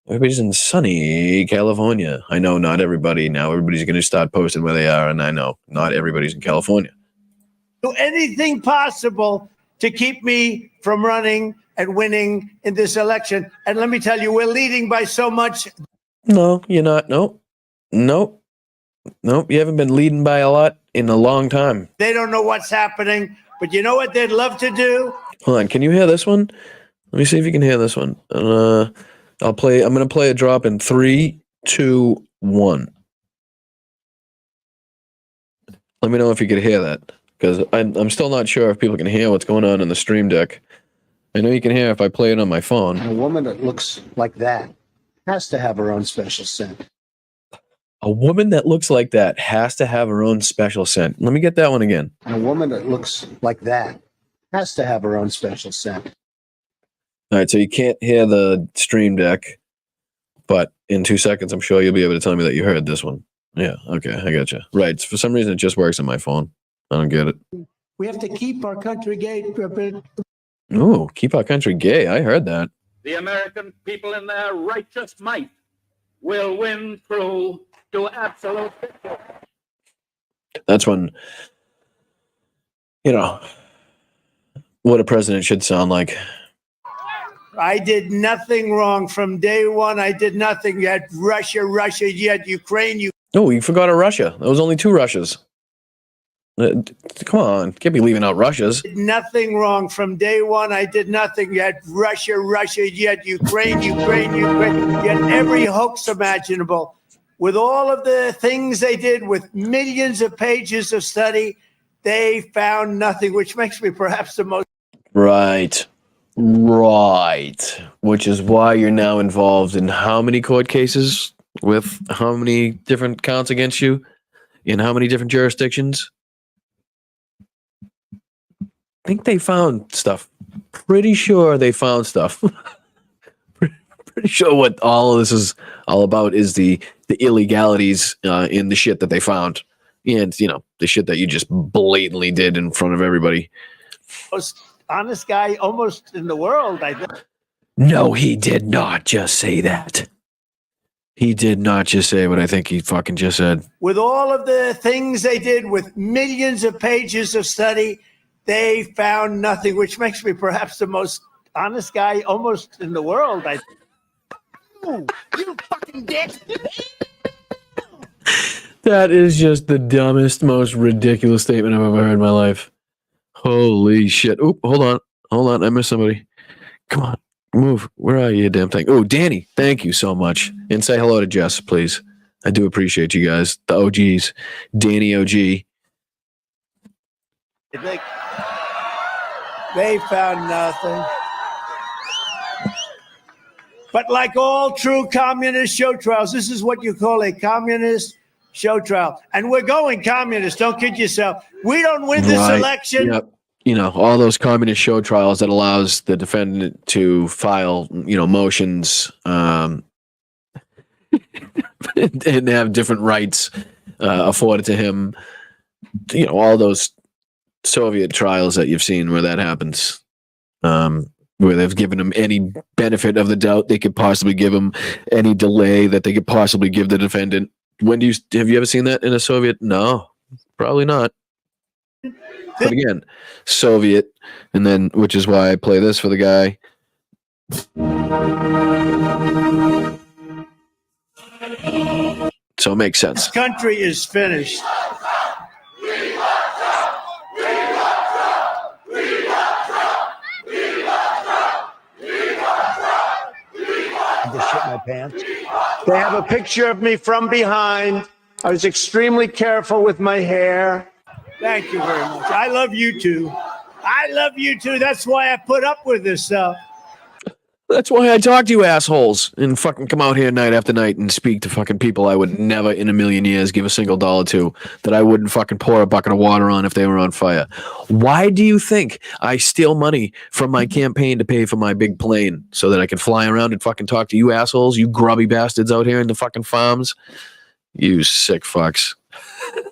Everybody's in sunny California. I know not everybody now. Everybody's going to start posting where they are, and I know not everybody's in California. Do anything possible to keep me from running and winning in this election. And let me tell you, we're leading by so much. No, you're not. Nope. You haven't been leading by a lot in a long time. They don't know what's happening, but you know what they'd love to do? Hold on. Can you hear this one? Let me see if you can hear this one. I'm going to play a drop in 3, 2, 1. Let me know if you could hear that, because I'm still not sure if people can hear what's going on in the stream deck. I know you can hear if I play it on my phone. A woman that looks like that has to have her own special scent. A woman that looks like that has to have her own special scent. Let me get that one again. A woman that looks like that has to have her own special scent. All right, so you can't hear the stream deck, but in 2 seconds, I'm sure you'll be able to tell me that you heard this one. Yeah, okay, I gotcha. Right, for some reason, it just works on my phone. I don't get it. We have to keep our country gay. Oh, keep our country gay. I heard that. The American people in their righteous might will win through to absolute victory. That's when, what a president should sound like. I did nothing wrong from day one. I did nothing. You had Russia, you had Ukraine. Oh, you forgot a Russia. There was only 2 Russias. Come on, can't be leaving out Russias. Did nothing wrong from day one. I did nothing. You had Russia, you had Ukraine. You had every hoax imaginable. With all of the things they did, with millions of pages of study, they found nothing, which makes me perhaps the most. Right. Which is why you're now involved in how many court cases with how many different counts against you in how many different jurisdictions? I think they found stuff. Pretty sure they found stuff. Pretty sure what all of this is all about is the illegalities in the shit that they found. And, the shit that you just blatantly did in front of everybody. Most honest guy almost in the world, I think. No, he did not just say that. He did not just say what I think he fucking just said. With all of the things they did, with millions of pages of study, they found nothing, which makes me perhaps the most honest guy almost in the world, I think. You fucking dick! That is just the dumbest, most ridiculous statement I've ever heard in my life. Holy shit. Oop, hold on. I missed somebody. Come on. Move. Where are you, damn thing? Oh, Danny, thank you so much. And say hello to Jess, please. I do appreciate you guys. The OGs. Danny OG. I think they found nothing. But like all true communist show trials, this is what you call a communist show trial. And we're going communist. Don't kid yourself. We don't win this election. Yep. All those communist show trials that allows the defendant to file, motions and have different rights afforded to him all those Soviet trials that you've seen where that happens, where they've given them any benefit of the doubt they could possibly give them, any delay that they could possibly give the defendant. Have you ever seen that in a Soviet? No, probably not. But again, Soviet, and then, which is why I play this for the guy. So it makes sense. This country is finished. I just shit my pants. They have a picture of me from behind. I was extremely careful with my hair. Thank you very much. I love you too. I love you too. That's why I put up with this stuff. That's why I talk to you assholes and fucking come out here night after night and speak to fucking people I would never in a million years give a single dollar to, that I wouldn't fucking pour a bucket of water on if they were on fire. Why do you think I steal money from my campaign to pay for my big plane so that I can fly around and fucking talk to you assholes, you grubby bastards out here in the fucking farms? You sick fucks.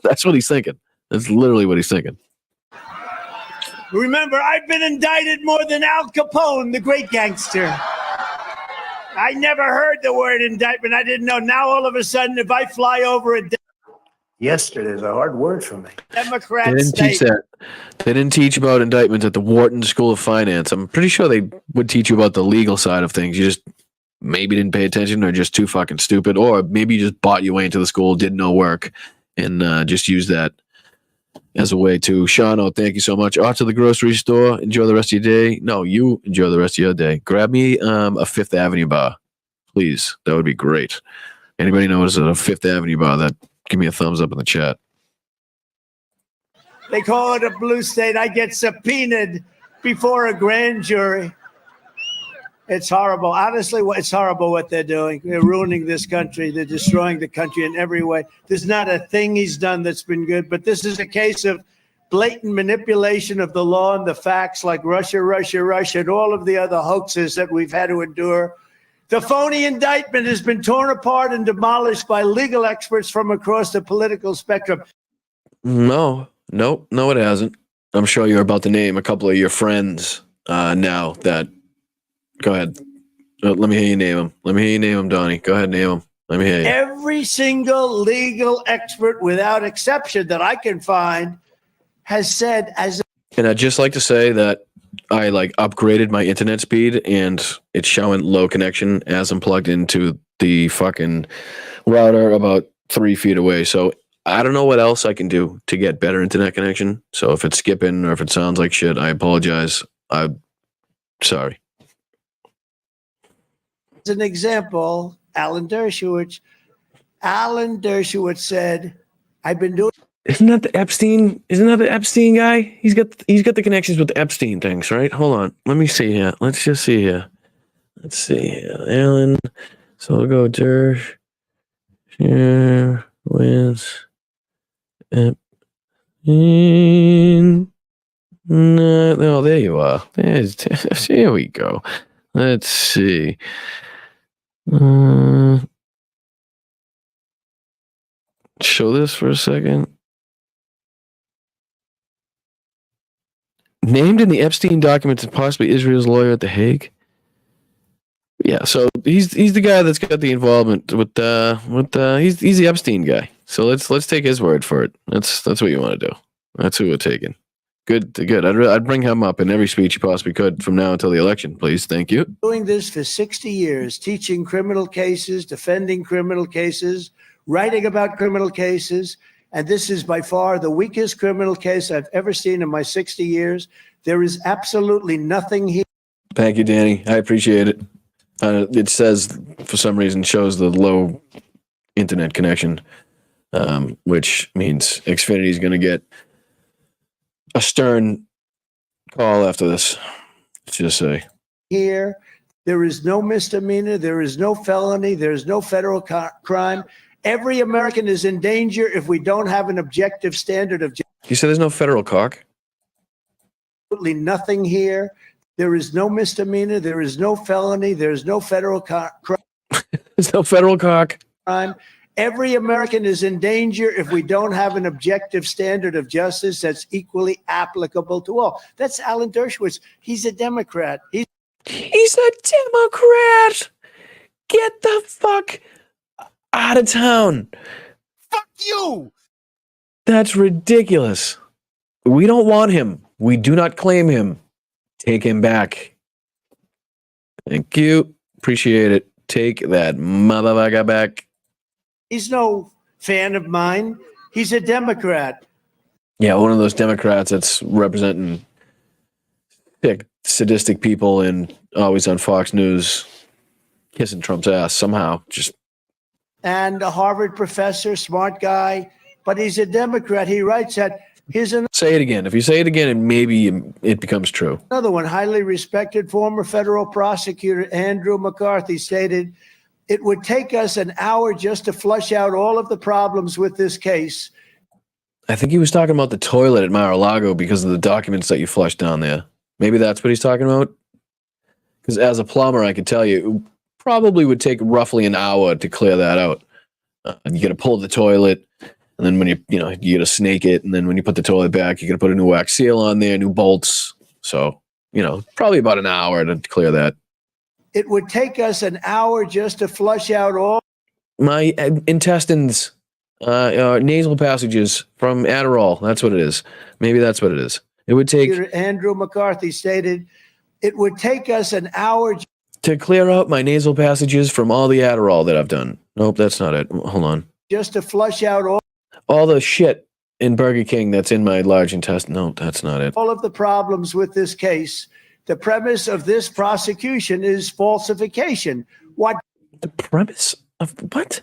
That's what he's thinking. That's literally what he's thinking. Remember, I've been indicted more than Al Capone, the great gangster. I never heard the word indictment. I didn't know. Now, all of a sudden, if I fly over a Yesterday's a hard word for me. Democrat They didn't state, teach that. They didn't teach about indictments at the Wharton School of Finance. I'm pretty sure they would teach you about the legal side of things. You just maybe didn't pay attention, or just too fucking stupid, or maybe you just bought your way into the school, did no work, and just use that as a way to. Shano, thank you so much. Off to the grocery store. Enjoy the rest of your day. No, you enjoy the rest of your day. Grab me a Fifth Avenue bar, please. That would be great. Anybody knows a Fifth Avenue bar? That give me a thumbs up in the chat. they call it a blue state. I get subpoenaed before a grand jury. It's horrible. Honestly, it's horrible what they're doing. They're ruining this country. They're destroying the country in every way. There's not a thing he's done that's been good, but this is a case of blatant manipulation of the law and the facts, like Russia, and all of the other hoaxes that we've had to endure. The phony indictment has been torn apart and demolished by legal experts from across the political spectrum. No, it hasn't. I'm sure you're about to name a couple of your friends now that. Go ahead. Let me hear you name them. Let me hear you name them, Donnie. Go ahead, name them. Let me hear you. Every single legal expert, without exception, that I can find has said And I'd just like to say that I upgraded my internet speed and it's showing low connection as I'm plugged into the fucking router about 3 feet away. So I don't know what else I can do to get better internet connection. So if it's skipping or if it sounds like shit, I apologize. I'm sorry. as an example, Alan Dershowitz said, I've been doing. Isn't that the Epstein guy? He's got the connections with the Epstein things, right? Hold on. Let me see here. Let's just see here. Let's see here. Alan. So we'll go Dersh. Share with Epstein. No, there you are. Here we go. Let's see. Show this for a second. Named in the Epstein documents and possibly Israel's lawyer at The Hague. Yeah, so he's the guy that's got the involvement with he's the Epstein guy. So let's take his word for it. That's what you want to do. That's who we're taking. Good. I'd bring him up in every speech you possibly could from now until the election, please. Thank you. Doing this for 60 years, teaching criminal cases, defending criminal cases, writing about criminal cases. And this is by far the weakest criminal case I've ever seen in my 60 years. There is absolutely nothing here. Thank you, Danny. I appreciate it. It says, for some reason, shows the low internet connection, which means Xfinity is going to get a stern call after this. Let's just say. Here, there is no misdemeanor. There is no felony. There is no federal crime. Every American is in danger if we don't have an objective standard of justice. You said there's no federal cock? Absolutely nothing here. There is no misdemeanor. There is no felony. There is no federal crime. There's no federal cock. Every American is in danger if we don't have an objective standard of justice that's equally applicable to all. That's Alan Dershowitz. He's a Democrat. He's a Democrat. Get the fuck out of town. Fuck you! That's ridiculous. We don't want him. We do not claim him. Take him back. Thank you. Appreciate it. Take that motherfucker back. He's no fan of mine. He's a Democrat. Yeah, one of those Democrats that's representing sick, sadistic people and always on Fox News kissing Trump's ass somehow. Just And a Harvard professor, smart guy, but he's a Democrat. He writes that here's say it again. If you say it again, and maybe it becomes true. another one. Highly respected former federal prosecutor Andrew McCarthy stated, "It would take us an hour just to flush out all of the problems with this case." I think he was talking about the toilet at Mar-a-Lago because of the documents that you flushed down there. Maybe that's what he's talking about. Because as a plumber, I can tell you, it probably would take roughly an hour to clear that out. And you got to pull the toilet, and then when you got to snake it, and then when you put the toilet back, you got to put a new wax seal on there, new bolts. So, probably about an hour to clear that. It would take us an hour just to flush out all My intestines, nasal passages from Adderall. That's what it is. Maybe that's what it is. It would take Andrew McCarthy stated, "It would take us an hour to clear out my nasal passages from all the Adderall that I've done." Nope, that's not it. Hold on. just to flush out All the shit in Burger King that's in my large intestine. No, that's not it. all of the problems with this case. The premise of this prosecution is falsification. What The premise of what?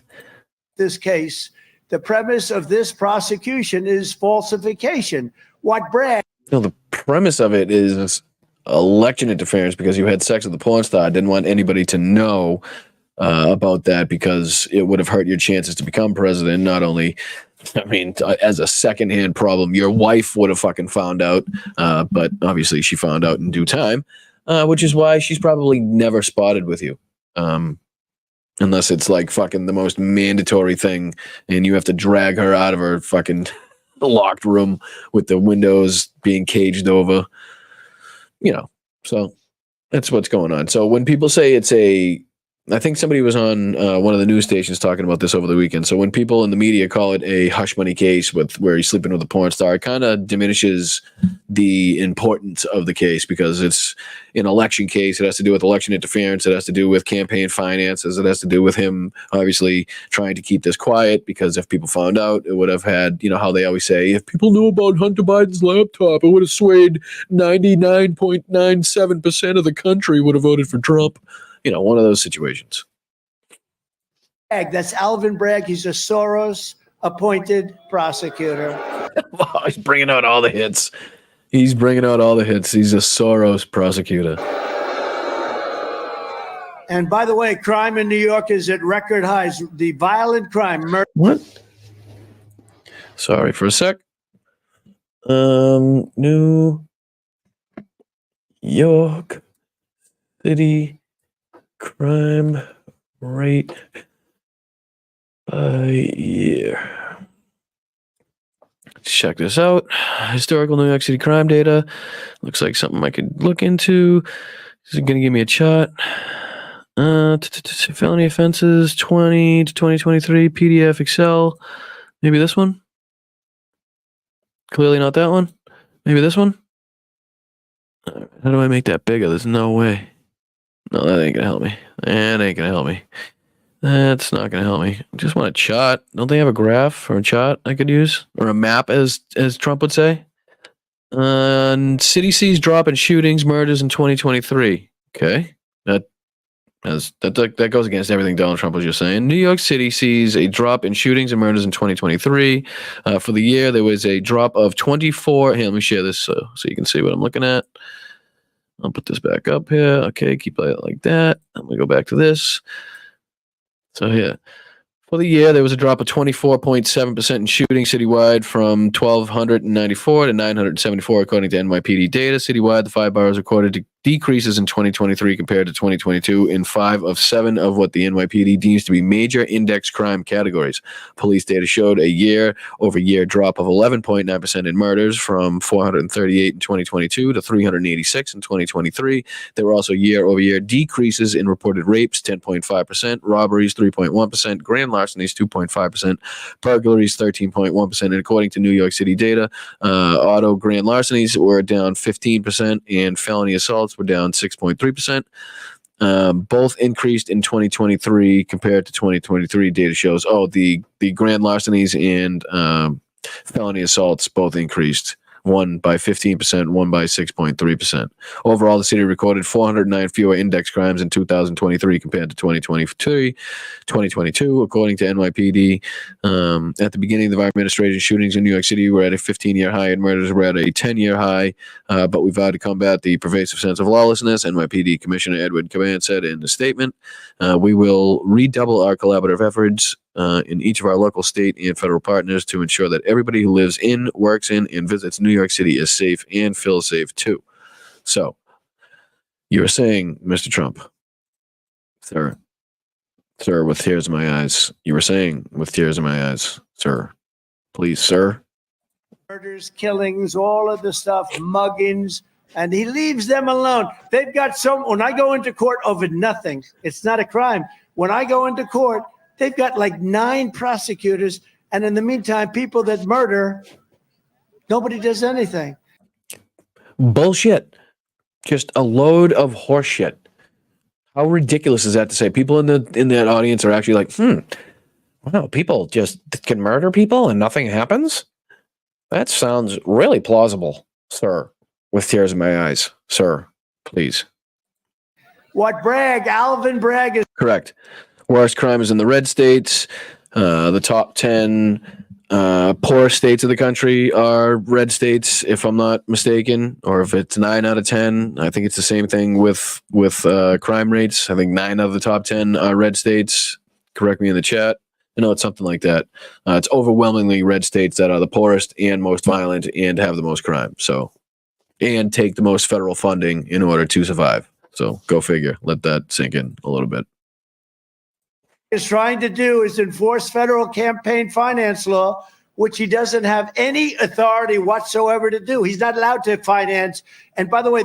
this case? The premise of this prosecution is falsification. What Bragg No, the premise of it is election interference because you had sex with the porn star. I didn't want anybody to know about that because it would have hurt your chances to become president. Not only, as a secondhand problem, your wife would have fucking found out, but obviously she found out in due time, which is why she's probably never spotted with you. Unless it's like fucking the most mandatory thing and you have to drag her out of her fucking locked room with the windows being caged over, so that's what's going on. So when people say I think somebody was on one of the news stations talking about this over the weekend. So when people in the media call it a hush money case where he's sleeping with a porn star, it kind of diminishes the importance of the case because it's an election case. It has to do with election interference. It has to do with campaign finances. It has to do with him obviously trying to keep this quiet because if people found out, it would have had, how they always say, if people knew about Hunter Biden's laptop, it would have swayed 99.97% of the country would have voted for Trump. One of those situations. That's Alvin Bragg. He's a Soros-appointed prosecutor. Oh, he's bringing out all the hits. He's a Soros prosecutor. And by the way, crime in New York is at record highs. The violent crime, murder. What? Sorry for a sec. New York City crime rate by year. Let's check this out. Historical New York City crime data. Looks like something I could look into. This is going to give me a chart. Felony offenses 20 to 2023 PDF Excel. Maybe this one. Clearly not that one. Maybe this one. How do I make that bigger? There's no way. No, that ain't gonna help me. That's not gonna help me. I just want a chart. Don't they have a graph or a chart I could use? Or a map as Trump would say? City sees drop in shootings, murders in 2023. Okay. That goes against everything Donald Trump was just saying. New York City sees a drop in shootings and murders in 2023. For the year, there was a drop of 24. Here, let me share this so you can see what I'm looking at. I'll put this back up here. Okay, keep it like that. I'm going to go back to this. So here, for the year, there was a drop of 24.7% in shooting citywide from 1,294 to 974, according to NYPD data. Citywide, the 5 boroughs recorded decreases in 2023 compared to 2022 in 5 of 7 of what the NYPD deems to be major index crime categories. Police data showed a year-over-year drop of 11.9% in murders from 438 in 2022 to 386 in 2023. There were also year-over-year decreases in reported rapes, 10.5%, robberies, 3.1%, grand larcenies, 2.5%, burglaries, 13.1%, and according to New York City data, auto grand larcenies were down 15%, and felony assaults were down 6.3%. Both increased in 2023 compared to 2023. Data shows, the grand larcenies and felony assaults both increased. One by 15%, one by 6.3%. Overall, the city recorded 409 fewer index crimes in 2023 compared to 2022, according to NYPD. At the beginning of our administration, shootings in New York City were at a 15-year high and murders were at a 10-year high, but we vowed to combat the pervasive sense of lawlessness, NYPD Commissioner Edward Caban said in a statement. We will redouble our collaborative efforts in each of our local, state, and federal partners to ensure that everybody who lives in, works in, and visits New York City is safe and feels safe too. So, you were saying, Mr. Trump, sir, with tears in my eyes, you were saying with tears in my eyes, sir, please, sir. Murders, killings, all of the stuff, muggings, and he leaves them alone. They've got when I go into court over nothing, it's not a crime. When I go into court, they've got like 9 prosecutors, and in the meantime, people that murder, nobody does anything. Bullshit. Just a load of horseshit. How ridiculous is that to say? People in that audience are actually like, wow, people just can murder people and nothing happens? That sounds really plausible, sir. With tears in my eyes, sir, please. What Alvin Bragg is correct. Worst crime is in the red states. The top 10 poorest states of the country are red states, if I'm not mistaken, or if it's 9 out of 10. I think it's the same thing with crime rates. I think 9 of the top 10 are red states. Correct me in the chat. I know it's something like that. It's overwhelmingly red states that are the poorest and most violent and have the most crime. So, and take the most federal funding in order to survive. So go figure. Let that sink in a little bit. Is trying to do is enforce federal campaign finance law, which he doesn't have any authority whatsoever to do. He's not allowed to finance. And by the way,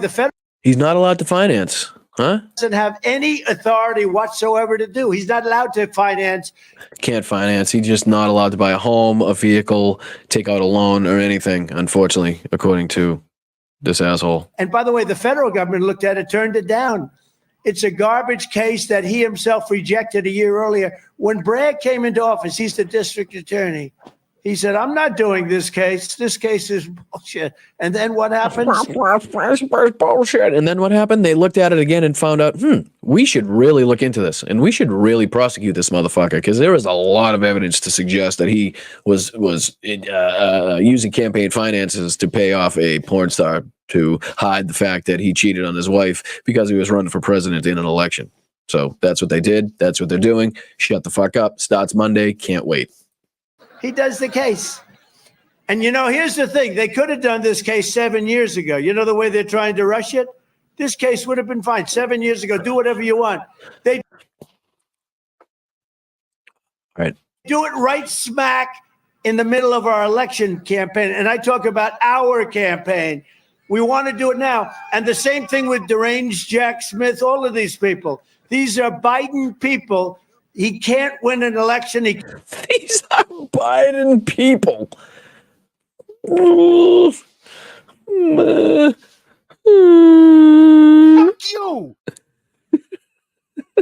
he's not allowed to finance, huh? Doesn't have any authority whatsoever to do. He's not allowed to finance. Can't finance. He's just not allowed to buy a home, a vehicle, take out a loan, or anything, unfortunately, according to this asshole. And by the way, the federal government looked at it, turned it down. It's a garbage case that he himself rejected a year earlier. When Bragg came into office, he's the district attorney. He said, I'm not doing this case. This case is bullshit. And then what happens? Bullshit. And then what happened? They looked at it again and found out, we should really look into this. And we should really prosecute this motherfucker, because there was a lot of evidence to suggest that he was using campaign finances to pay off a porn star to hide the fact that he cheated on his wife because he was running for president in an election. So that's what they did. That's what they're doing. Shut the fuck up. Starts Monday. Can't wait. He does the case. And, here's the thing. They could have done this case 7 years ago. You know the way they're trying to rush it? This case would have been fine 7 years ago. Do whatever you want. They do it right smack in the middle of our election campaign. And I talk about our campaign. We want to do it now. And the same thing with deranged Jack Smith, all of these people. These are Biden people. He can't win an election. These are Biden people. Fuck you.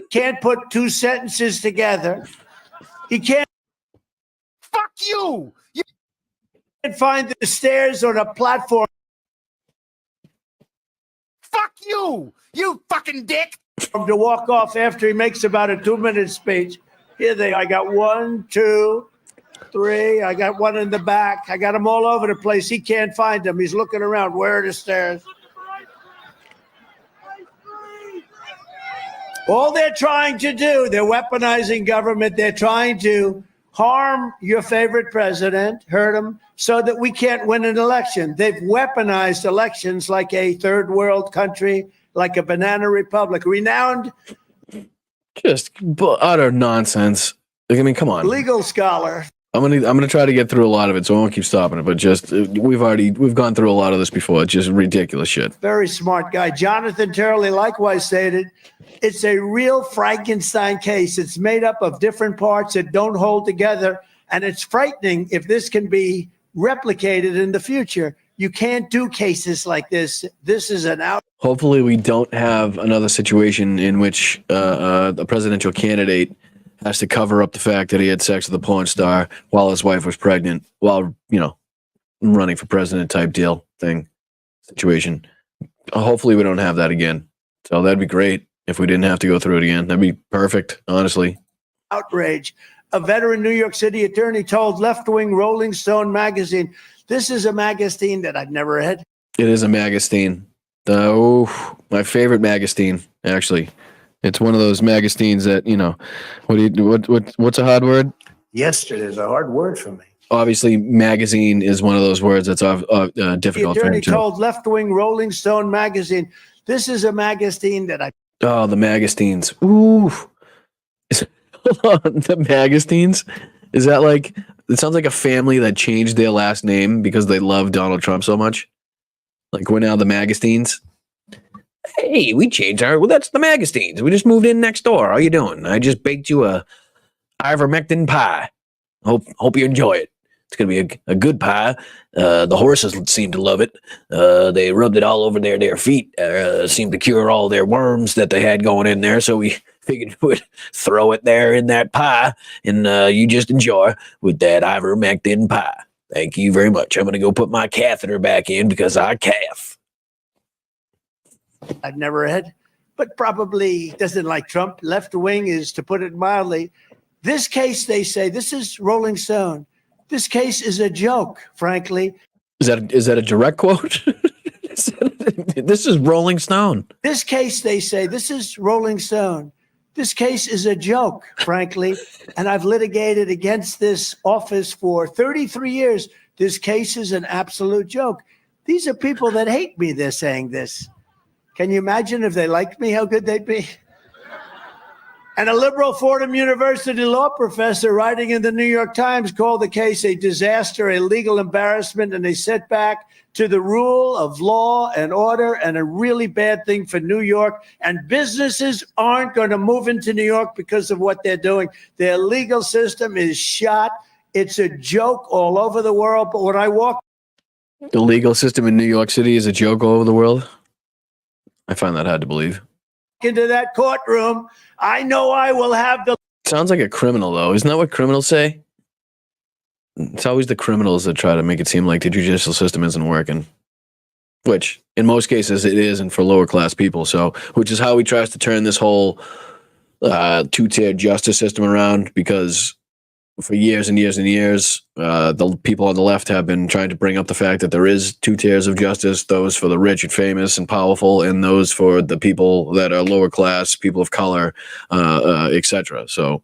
Can't put 2 sentences together. He can't. Fuck you. You can't find the stairs on a platform. Fuck you, you fucking dick. To walk off after he makes about a 2-minute speech. Here I got 1, 2, 3. I got one in the back. I got them all over the place. He can't find them. He's looking around. Where are the stairs? All they're trying to do, they're weaponizing government. They're trying to harm your favorite president, hurt him, so that we can't win an election. They've weaponized elections like a third world country. like a banana republic. Renowned Just utter nonsense. Like, I mean, come on. legal scholar. I'm gonna try to get through a lot of it, so I won't keep stopping it. But just we've gone through a lot of this before. It's just ridiculous shit. Very smart guy. Jonathan Turley likewise stated, it's a real Frankenstein case. It's made up of different parts that don't hold together. And it's frightening if this can be replicated in the future. You can't do cases like this. This is an out. Hopefully, we don't have another situation in which a presidential candidate has to cover up the fact that he had sex with a porn star while his wife was pregnant, while, running for president type deal thing situation. Hopefully we don't have that again. So that'd be great if we didn't have to go through it again. That'd be perfect, honestly. Outrage. A veteran New York City attorney told left-wing Rolling Stone magazine, this is a magazine that I've never read. It is a magazine. My favorite magazine, actually. It's one of those magazines that, what's a hard word? Yesterday is a hard word for me. Obviously, magazine is one of those words that's difficult. The attorney told left-wing Rolling Stone magazine, this is a magazine that I... Oh, the magazines. Ooh. Hold on. The magazines? Is that like... It sounds like a family that changed their last name because they love Donald Trump so much. Like, we're now the magazines. Hey, we changed well, that's the magazines. We just moved in next door. How you doing? I just baked you a ivermectin pie. Hope you enjoy it. It's going to be a good pie. The horses seem to love it. They rubbed it all over their feet. Seemed to cure all their worms that they had going in there. So we figured we would throw it there in that pie. And you just enjoy with that ivermectin pie. Thank you very much. I'm going to go put my catheter back in because I calf. I've never read, but probably doesn't like Trump. Left wing is, to put it mildly. This case, they say, this is Rolling Stone. This case is a joke, frankly. Is that a direct quote? This is Rolling Stone. This case, they say, this is Rolling Stone. This case is a joke, frankly, and I've litigated against this office for 33 years. This case is an absolute joke. These are people that hate me, they're saying this. Can you imagine if they liked me, how good they'd be? And a liberal Fordham University law professor writing in the New York Times called the case a disaster, a legal embarrassment, and a setback to the rule of law and order, and a really bad thing for New York. And businesses aren't going to move into New York because of what they're doing. Their legal system is shot. It's a joke all over the world. But when I walk... The legal system in New York City is a joke all over the world? I find that hard to believe. Into that courtroom, I know I will have the... Sounds like a criminal, though. Isn't that what criminals say? It's always the criminals that try to make it seem like the judicial system isn't working. Which, in most cases, it isn't for lower class people. So, which is how he tries to turn this whole two-tier justice system around, because for years and years and years, the people on the left have been trying to bring up the fact that there is two tiers of justice, those for the rich and famous and powerful, and those for the people that are lower class, people of color, etc. So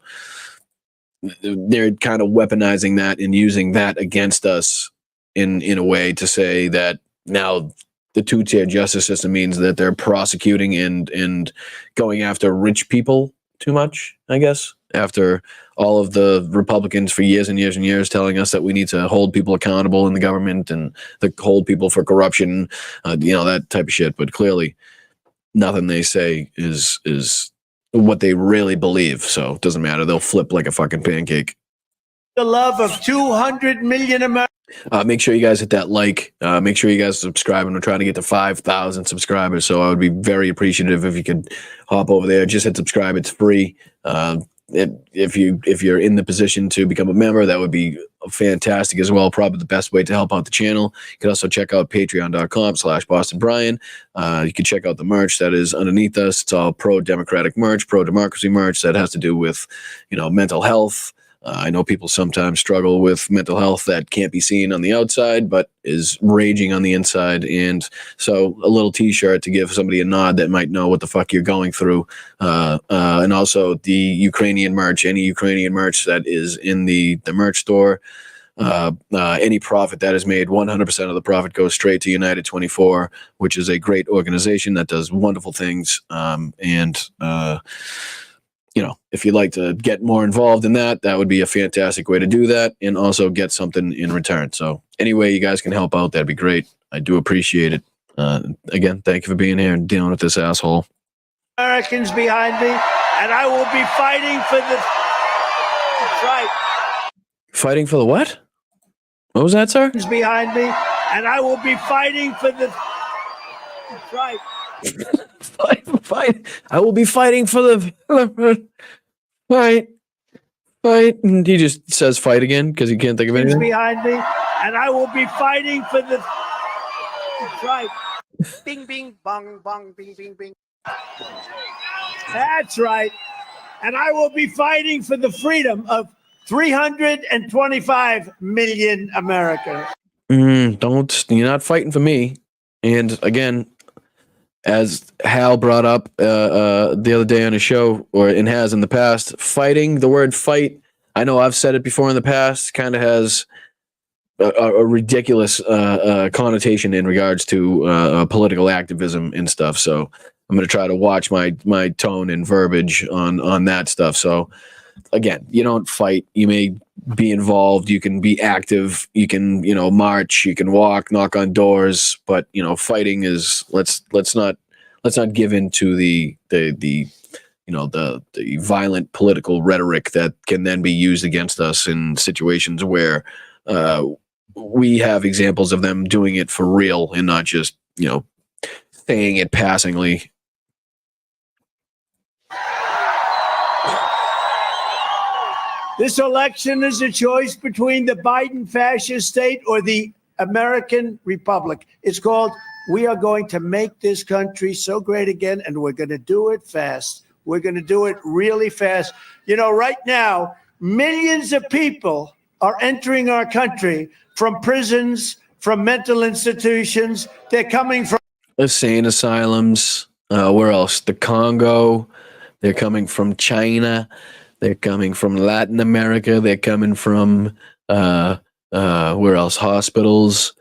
they're kind of weaponizing that and using that against us in a way to say that now the two-tier justice system means that they're prosecuting and going after rich people too much, I guess, after all of the Republicans for years and years and years telling us that we need to hold people accountable in the government and hold people for corruption, that type of shit. But clearly nothing they say is what they really believe. So it doesn't matter. They'll flip like a fucking pancake. The love of 200 million Americans. Make sure you guys hit that like. Make sure you guys subscribe. And we're trying to get to 5,000 subscribers. So I would be very appreciative if you could hop over there. Just hit subscribe. It's free. If you're in the position to become a member, that would be fantastic as well. Probably the best way to help out the channel. You can also check out patreon.com/BostonBrian. You can check out the merch that is underneath us. It's all pro-democratic merch, pro-democracy merch that has to do with, mental health. I know people sometimes struggle with mental health that can't be seen on the outside, but is raging on the inside. And so a little t-shirt to give somebody a nod that might know what the fuck you're going through. And also the Ukrainian merch, any Ukrainian merch that is in the merch store. any profit that is made, 100% of the profit goes straight to United 24, which is a great organization that does wonderful things. If you'd like to get more involved in that, that would be a fantastic way to do that and also get something in return. So any way you guys can help out, that'd be great. I do appreciate it. Again, thank you for being here and dealing with this asshole. Americans behind me, and I will be fighting for the. That's right. Fighting for the what? What was that, sir? Behind me, and I will be fighting for the. That's right. Fight. I will be fighting for the fight. And he just says fight again because he can't think of anything. Behind me, and I will be fighting for the. That's right. Bing, bing, bong, bong, bing, bing, bing. That's right. And I will be fighting for the freedom of 325 million Americans. You're not fighting for me. And again, as Hal brought up the other day on his show, and has in the past, the word fight, I know I've said it before in the past, kind of has a ridiculous connotation in regards to political activism and stuff. So I'm going to try to watch my tone and verbiage on that stuff. So again, you don't fight. You may be involved. You can be active. You can, march. You can walk, knock on doors. But fighting is let's not give in to the violent political rhetoric that can then be used against us in situations where we have examples of them doing it for real and not just saying it passingly. This election is a choice between the Biden fascist state or the American Republic. It's called We Are Going to Make This Country So Great Again, and we're going to do it fast. We're going to do it really fast. Right now, millions of people are entering our country from prisons, from mental institutions. They're coming from insane asylums. Where else? The Congo. They're coming from China. They're coming from Latin America. They're coming from where else? Hospitals,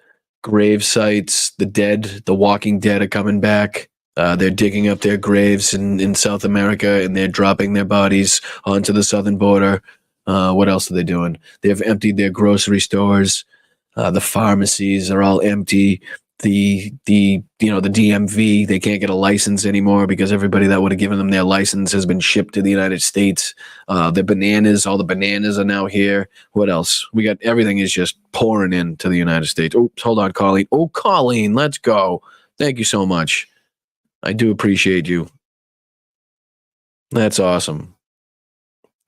grave sites. The dead, the Walking Dead are coming back. They're digging up their graves in South America, and they're dropping their bodies onto the southern border. What else are they doing? They've emptied their grocery stores. The pharmacies are all empty. The DMV, they can't get a license anymore because everybody that would have given them their license has been shipped to the United States. The bananas, all the bananas are now here. What else? We got everything is just pouring into the United States. Oops, hold on, Colleen. Oh, Colleen, let's go. Thank you so much. I do appreciate you. That's awesome.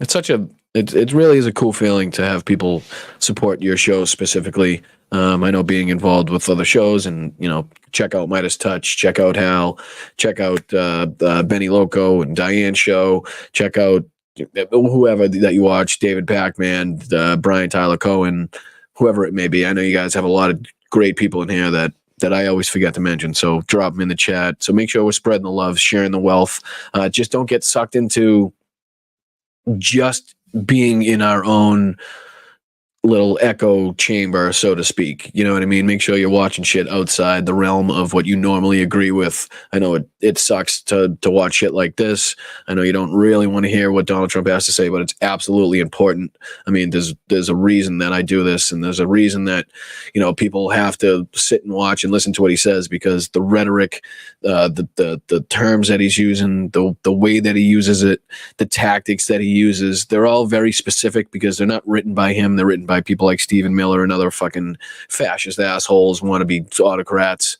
It really is a cool feeling to have people support your show specifically. I know being involved with other shows and, check out Midas Touch, check out Hal, check out Benny Loco and Diane's show, check out whoever that you watch, David Pacman, Brian Tyler Cohen, whoever it may be. I know you guys have a lot of great people in here that I always forget to mention. So drop them in the chat. So make sure we're spreading the love, sharing the wealth. Just don't get sucked into just being in our own little echo chamber, so to speak. You know what I mean? Make sure you're watching shit outside the realm of what you normally agree with. I know it sucks to watch shit like this. I know you don't really want to hear what Donald Trump has to say, but it's absolutely important. I mean, there's a reason that I do this, and there's a reason that, people have to sit and watch and listen to what he says, because the rhetoric, the terms that he's using, the way that he uses it, the tactics that he uses, they're all very specific because they're not written by him. They're written by people like Stephen Miller and other fucking fascist assholes, wannabe autocrats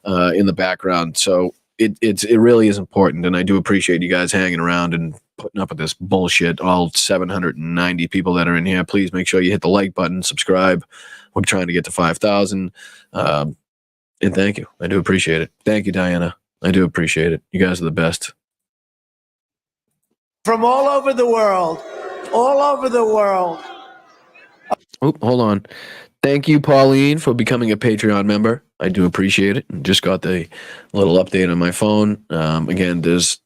in the background. So it really is important, and I do appreciate you guys hanging around and putting up with this bullshit. All 790 people that are in here, please make sure you hit the like button, subscribe. We're trying to get to 5,000. And thank you. I do appreciate it. Thank you, Diana. I do appreciate it. You guys are the best. From all over the world. All over the world. Oh, hold on. Thank you, Pauline, for becoming a Patreon member. I do appreciate it. Just got the little update on my phone. Again, there's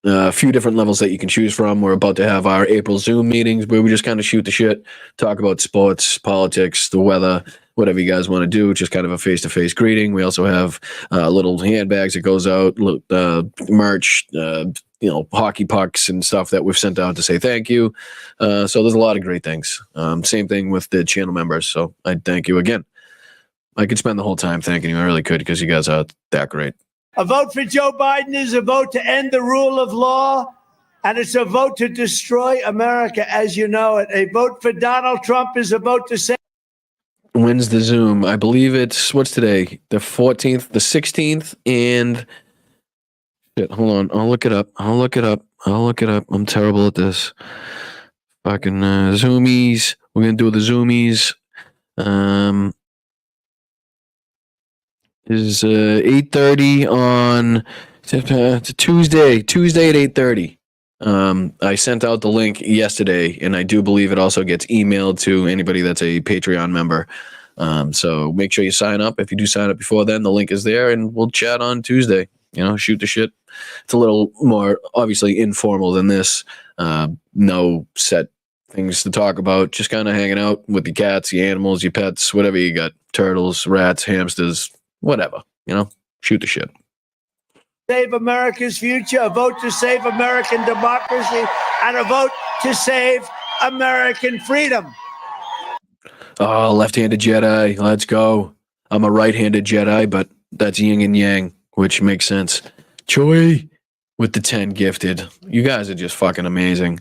a few different levels that you can choose from. We're about to have our April Zoom meetings where we just kind of shoot the shit, talk about sports, politics, the weather, whatever you guys want to do. Just kind of a face-to-face greeting. We also have little handbags that goes out, merch, hockey pucks and stuff that we've sent out to say thank you. So there's a lot of great things. Same thing with the channel members. So I thank you again. I could spend the whole time thanking you. I really could, because you guys are that great. A vote for Joe Biden is a vote to end the rule of law, and it's a vote to destroy America as you know it. A vote for Donald Trump is a vote to say. When's the Zoom? I believe it's, what's today? The 14th, the 16th, and shit, hold on. I'll look it up. I'm terrible at this. Fucking Zoomies. We're going to do the Zoomies. Is 8:30 on Tuesday at 8:30. I sent out the link yesterday, and I do believe it also gets emailed to anybody that's a Patreon member. So make sure you sign up. If you do sign up before then, the link is there, and we'll chat on Tuesday. Shoot the shit. It's a little more obviously informal than this. No set things to talk about. Just kind of hanging out with your cats, your animals, your pets, whatever you got. Turtles, rats, hamsters, whatever. Shoot the shit. Save America's future, a vote to save American democracy, and a vote to save American freedom. Oh, left-handed Jedi. Let's go. I'm a right-handed Jedi, but that's yin and yang, which makes sense. Choi with the 10 gifted. You guys are just fucking amazing.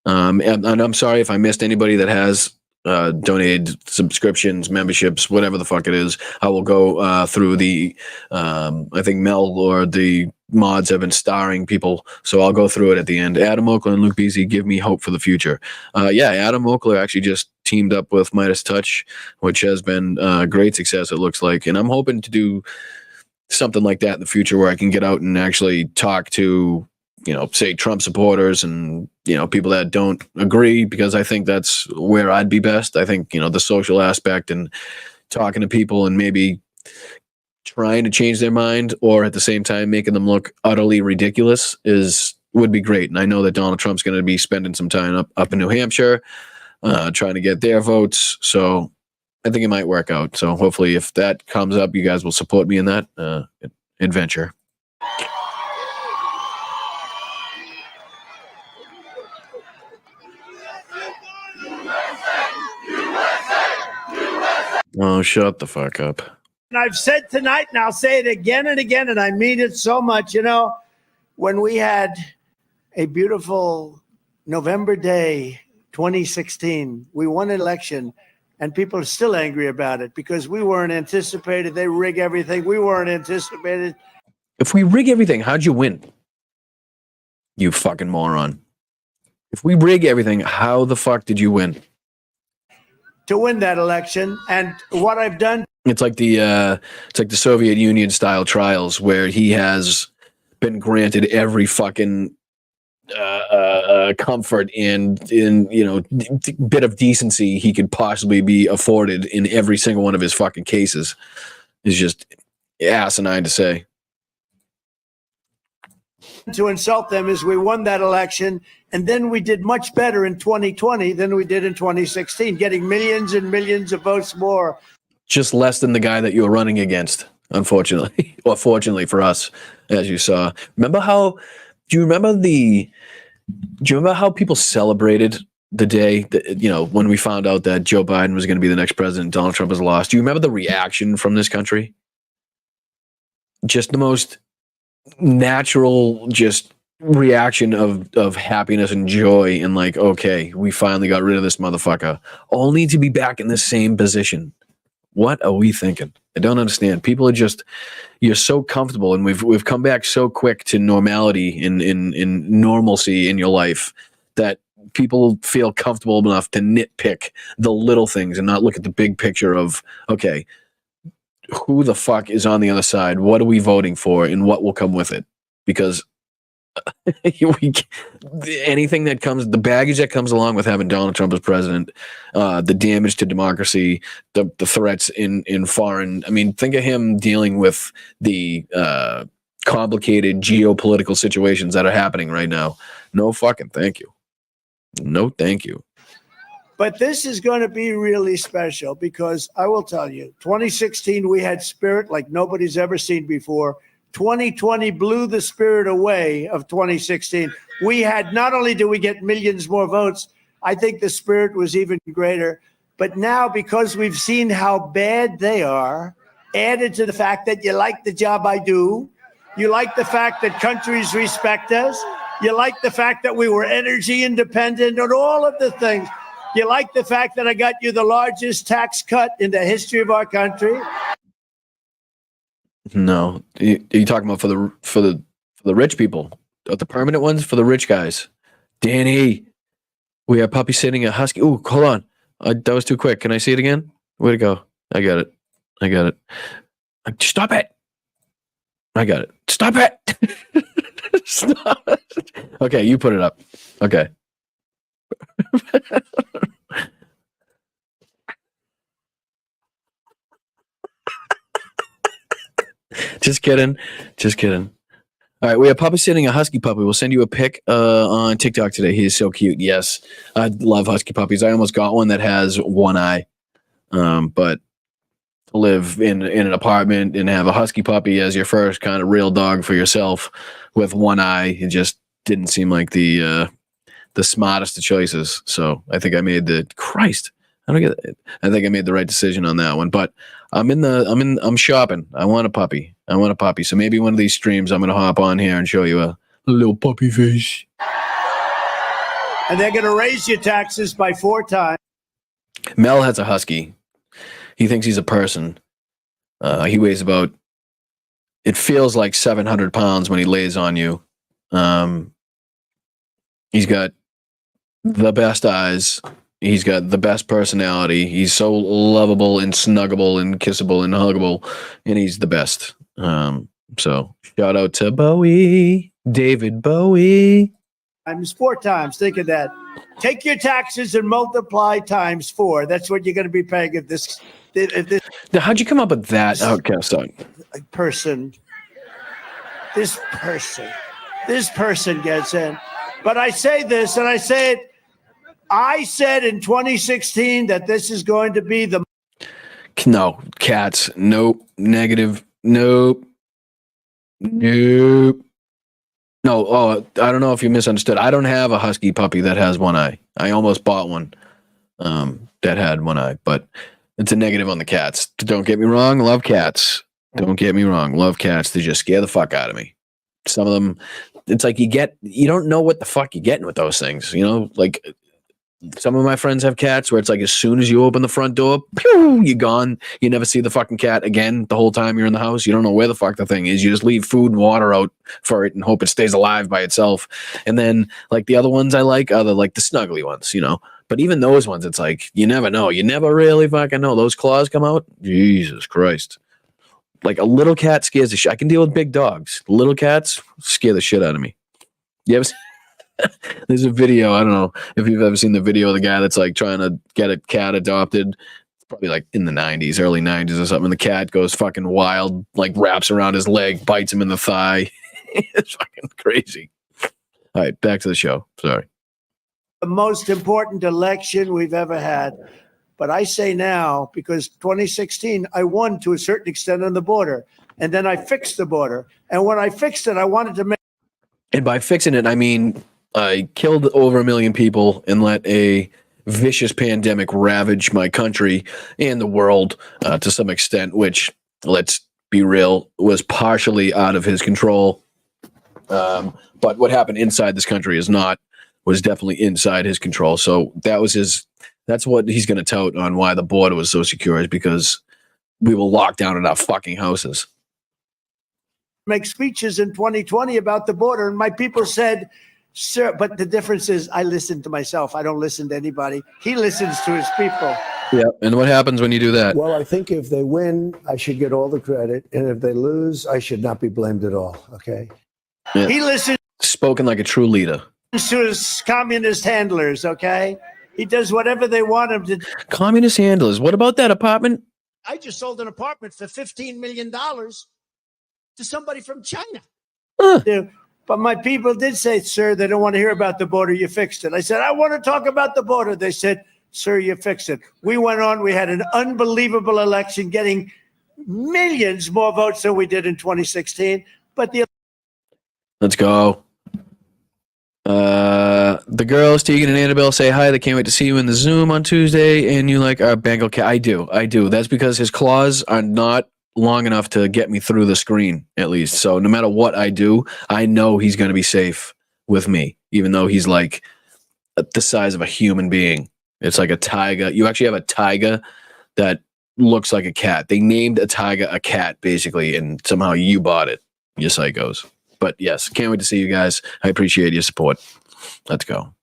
And I'm sorry if I missed anybody that has donated subscriptions, memberships, whatever the fuck it is. I will go through the, I think Mel or the mods have been starring people, so I'll go through it at the end. Adam Oakler and Luke Beasy give me hope for the future. Yeah, Adam Oakler actually just teamed up with Midas Touch, which has been great success, it looks like. And I'm hoping to do something like that in the future where I can get out and actually talk to, say Trump supporters and, people that don't agree, because I think that's where I'd be best. I think, the social aspect and talking to people and maybe trying to change their mind, or at the same time making them look utterly ridiculous, would be great. And I know that Donald Trump's going to be spending some time up in New Hampshire, trying to get their votes. So I think it might work out. So hopefully if that comes up, you guys will support me in that adventure. Oh, shut the fuck up. And I've said tonight, and I'll say it again and again, and I mean it so much. When we had a beautiful November day, 2016, we won an election, and people are still angry about it because we weren't anticipated. They rig everything. We weren't anticipated. If we rig everything, how'd you win? You fucking moron. If we rig everything, how the fuck did you win? To win that election, and what I've done. It's like the Soviet Union style trials where he has been granted every fucking comfort and bit of decency he could possibly be afforded in every single one of his fucking cases. Is just asinine to say. To insult them is we won that election, and then we did much better in 2020 than we did in 2016, getting millions and millions of votes more. Just less than the guy that you were running against, unfortunately, or fortunately for us, as you saw. Do you remember how people celebrated the day that, when we found out that Joe Biden was going to be the next president, Donald Trump has lost? Do you remember the reaction from this country? Just the most natural reaction of happiness and joy, and like, okay, we finally got rid of this motherfucker, only to be back in the same position. What are we thinking? I don't understand. People are you're so comfortable, and we've come back so quick to normality in normalcy in your life that people feel comfortable enough to nitpick the little things and not look at the big picture of, okay, who the fuck is on the other side? What are we voting for, and what will come with it? Because anything that comes, the baggage that comes along with having Donald Trump as president, the damage to democracy, the threats in foreign. I mean, think of him dealing with the complicated geopolitical situations that are happening right now. No fucking thank you. No thank you. But this is going to be really special because I will tell you, 2016, we had spirit like nobody's ever seen before. 2020 blew the spirit away of 2016. We had, not only did we get millions more votes, I think the spirit was even greater. But now, because we've seen how bad they are, added to the fact that you like the job I do, you like the fact that countries respect us, you like the fact that we were energy independent, and all of the things. You like the fact that I got you the largest tax cut in the history of our country? No, are you talking about for the rich people, the permanent ones, for the rich guys? Danny, we are puppy sitting a husky. Ooh, hold on, that was too quick. Can I see it again? Way to go! I got it. Stop it! I got it. Stop it! Stop it. Okay, you put it up. Okay. Just kidding. All right, we are puppy sitting a husky puppy. We'll send you a pic on TikTok today. He is so cute. Yes, I love husky puppies. I almost got one that has one eye, but to live in an apartment and have a husky puppy as your first kind of real dog for yourself with one eye, it just didn't seem like the smartest of choices. So I think I made I think I made the right decision on that one. But I'm shopping. I want a puppy. So maybe one of these streams I'm gonna hop on here and show you a little puppy face. And they're going to raise your taxes by 4 times. Mel has a husky. He thinks he's a person. He weighs about, it feels like 700 pounds when he lays on you. He's got the best eyes. He's got the best personality. He's so lovable and snuggable and kissable and huggable, and he's the best. So shout out to Bowie, David Bowie. Times 4 times. Think of that. Take your taxes and multiply times 4. That's what you're going to be paying if this Now, how'd you come up with that? Okay, sorry. This person gets in. But I say this, and I say it. I said in 2016 that this is going to be the. No, cats. Nope. Negative. Nope. No, I don't know if you misunderstood. I don't have a husky puppy that has one eye. I almost bought one that had one eye, but it's a negative on the cats. Don't get me wrong. Love cats. Don't get me wrong. Love cats. They just scare the fuck out of me. Some of them, it's like you don't know what the fuck you're getting with those things. You know, like some of my friends have cats where it's like as soon as you open the front door, pew, you're gone. You never see the fucking cat again the whole time you're in the house. You don't know where the fuck the thing is. You just leave food and water out for it and hope it stays alive by itself. And then like the other ones I like are the snuggly ones, you know. But even those ones, it's like you never know. You never really fucking know. Those claws come out. Jesus Christ. Like a little cat scares the shit. I can deal with big dogs. Little cats scare the shit out of me. You ever There's a video, I don't know if you've ever seen the video of the guy that's like trying to get a cat adopted. It's probably like in the 90s, early 90s or something. And the cat goes fucking wild, like wraps around his leg, bites him in the thigh. It's fucking crazy. All right, back to the show. Sorry. The most important election we've ever had. But I say now, because 2016, I won to a certain extent on the border. And then I fixed the border. And when I fixed it, I wanted to make. And by fixing it, I mean, I killed over 1 million people and let a vicious pandemic ravage my country and the world to some extent, which, let's be real, was partially out of his control. But what happened inside this country was definitely inside his control. So that's what he's going to tout on why the border was so secure, is because we were locked down in our fucking houses. Make speeches in 2020 about the border. And my people said, sir, but the difference is I listen to myself. I don't listen to anybody. He listens to his people. Yeah. And what happens when you do that? Well, I think if they win, I should get all the credit. And if they lose, I should not be blamed at all. Okay. Yeah. He listens. Spoken like a true leader. To his communist handlers. Okay. He does whatever they want him to. Communist handlers. What about that apartment? I just sold an apartment for $15 million to somebody from China. do. But my people did say, sir, they don't want to hear about the border. You fixed it. I said, I want to talk about the border. They said, sir, you fixed it. We went on. We had an unbelievable election, getting millions more votes than we did in 2016. But Let's go. The girls, Tegan and Annabelle, say hi. They can't wait to see you in the Zoom on Tuesday. And you like our Bengal cat. I do. That's because his claws are not long enough to get me through the screen, at least. So no matter what I do, I know he's going to be safe with me, even though he's like the size of a human being. It's like a tiger. You actually have a tiger that looks like a cat. They named a tiger a cat, basically, and somehow you bought it. You psychos. But yes, can't wait to see you guys. I appreciate your support. Let's go.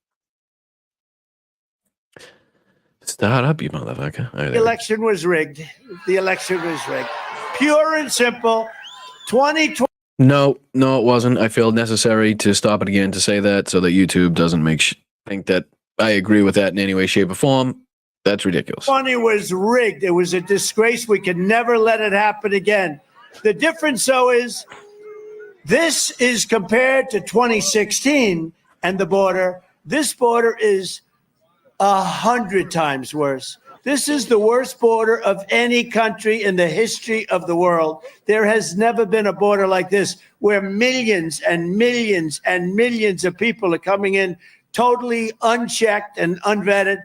Start up, you motherfucker. the election was rigged. The election was rigged. Pure and simple. 2020. No, it wasn't. I feel necessary to stop it again to say that so that YouTube doesn't think that I agree with that in any way, shape, or form. That's ridiculous. 2020 was rigged. It was a disgrace. We could never let it happen again. The difference, though, is this is compared to 2016 and the border. This border is 100 times worse. This is the worst border of any country in the history of the world. There has never been a border like this where millions and millions and millions of people are coming in totally unchecked and unvetted.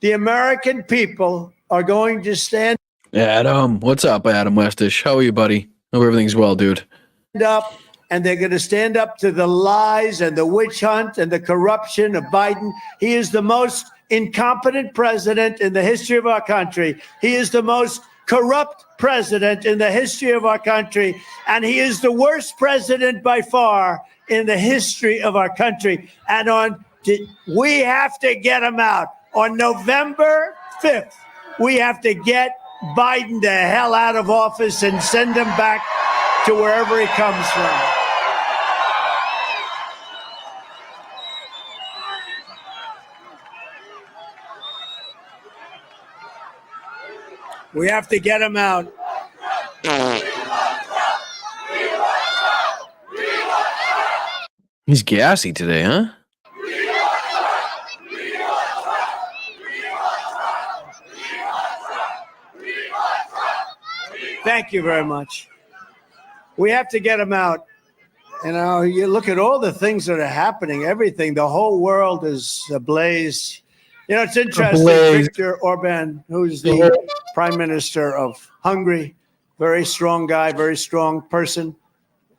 The American people are going to stand Adam, what's up, Adam Westish? How are you, buddy? Hope everything's well, dude. up, and they're going to stand up to the lies and the witch hunt and the corruption of Biden. He is the most incompetent president in the history of our country. He is the most corrupt president in the history of our country. And he is the worst president by far in the history of our country. And we have to get him out. On November 5th, we have to get Biden the hell out of office and send him back to wherever he comes from. We have to get him out. He's gassy today, huh? Thank you very much. We have to get him out. You know, you look at all the things that are happening, everything, the whole world is ablaze. You know, it's interesting. Viktor Orban, who's the prime minister of Hungary, very strong guy, very strong person.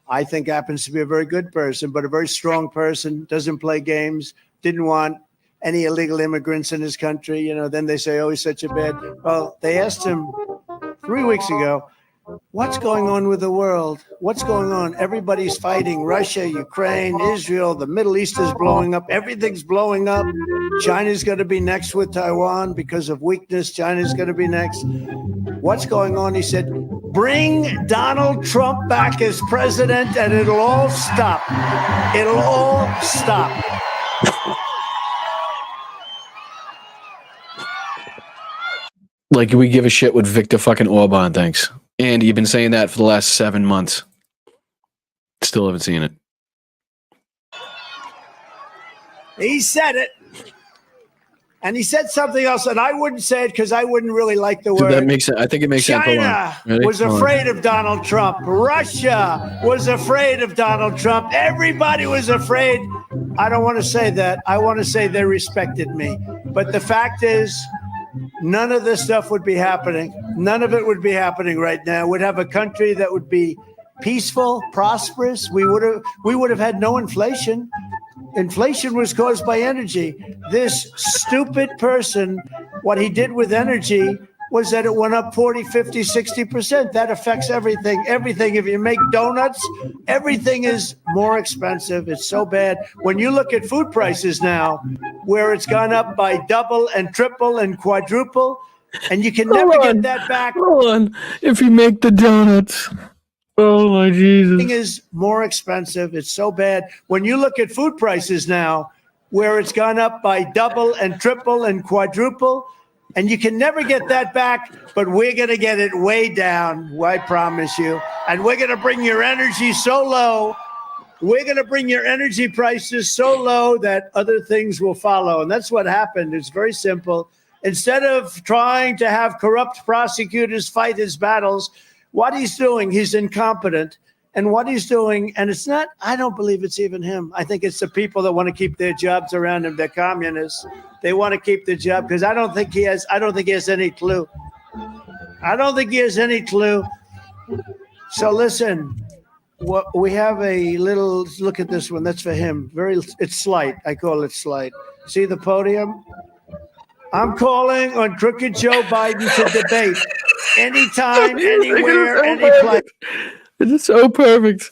I think happens to be a very good person, but a very strong person, doesn't play games, didn't want any illegal immigrants in his country. You know, then they say, oh, he's such a bad. Well, they asked him 3 weeks ago, what's going on with the world? What's going on? Everybody's fighting. Russia, Ukraine, Israel, the Middle East is blowing up. Everything's blowing up. China's going to be next with Taiwan because of weakness. China's going to be next. What's going on? He said, bring Donald Trump back as president and it'll all stop. It'll all stop. Like, we give a shit what Viktor fucking Orban thinks. And you've been saying that for the last 7 months. Still haven't seen it. He said it. And he said something else, and I wouldn't say it because I wouldn't really like the word. That makes sense. I think it makes sense. China was afraid of Donald Trump. Russia was afraid of Donald Trump. Everybody was afraid. I don't want to say that. I want to say they respected me. But the fact is, none of this stuff would be happening. None of it would be happening right now. We'd have a country that would be peaceful, prosperous. We would have had no inflation. Inflation was caused by energy. This stupid person, what he did with energy was that it went up 40, 50, 60%. That affects everything. Everything. If you make donuts, everything is more expensive. It's so bad. When you look at food prices now, where it's gone up by double and triple and quadruple, and you can never get that back. Hold on. If you make the donuts. Oh, my Jesus. Everything is more expensive. It's so bad. When you look at food prices now, where it's gone up by double and triple and quadruple, and you can never get that back, but we're going to get it way down, I promise you. And we're going to bring your energy so low We're going to bring your energy prices so low that other things will follow. And that's what happened. It's very simple. Instead of trying to have corrupt prosecutors fight his battles, what he's doing, he's incompetent. And what he's doing, and it's not, I don't believe it's even him. I think it's the people that want to keep their jobs around him. They're communists. They want to keep their job because I don't think he has any clue. I don't think he has any clue. So listen, we have a little look at this one. That's for him. It's slight. I call it slight. See the podium? I'm calling on crooked Joe Biden to debate anytime, anywhere, any place. It's so perfect.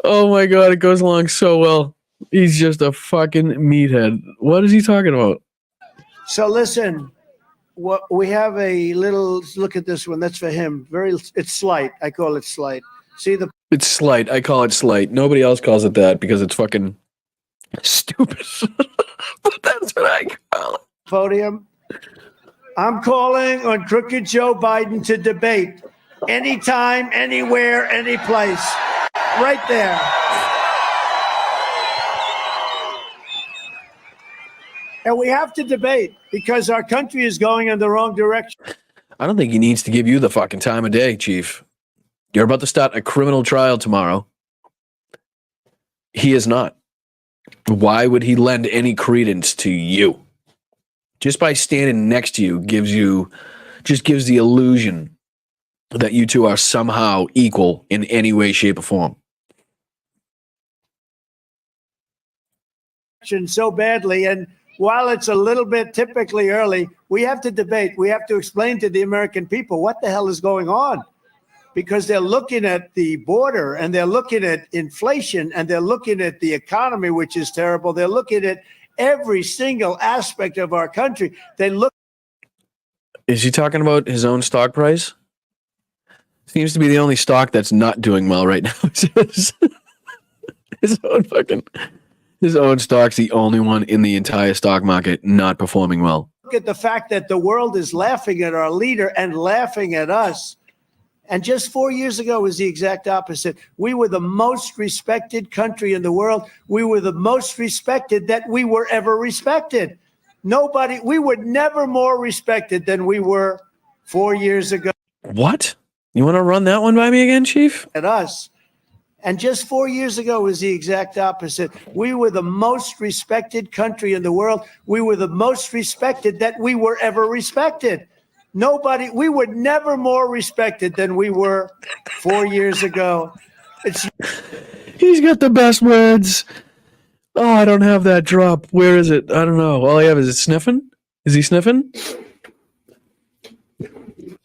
Oh my God, it goes along so well. He's just a fucking meathead. What is he talking about? So listen, we have a little look at this one. That's for him. It's slight. I call it slight. See the It's slight. I call it slight. Nobody else calls it that because it's fucking stupid. But that's what I call it. Podium. I'm calling on crooked Joe Biden to debate anytime, anywhere, any place. Right there. And we have to debate because our country is going in the wrong direction. I don't think he needs to give you the fucking time of day, Chief. You're about to start a criminal trial tomorrow. He is not. Why would he lend any credence to you? Just by standing next to you gives the illusion that you two are somehow equal in any way, shape, or form. So badly, and while it's a little bit typically early, we have to debate. We have to explain to the American people what the hell is going on, because they're looking at the border and they're looking at inflation and they're looking at the economy, which is terrible. They're looking at every single aspect of our country. They look. Is he talking about his own stock price? Seems to be the only stock that's not doing well right now. His own stock's the only one in the entire stock market not performing well. Look at the fact that the world is laughing at our leader and laughing at us. And just 4 years ago was the exact opposite. We were the most respected country in the world. We were the most respected that we were ever respected. We were never more respected than we were 4 years ago. What? You want to run that one by me again, Chief? At us. And just 4 years ago was the exact opposite. We were the most respected country in the world. We were the most respected that we were ever respected. We were never more respected than we were 4 years ago. He's got the best words. Oh, I don't have that drop. Where is it? I don't know. All I have is it sniffing? Is he sniffing?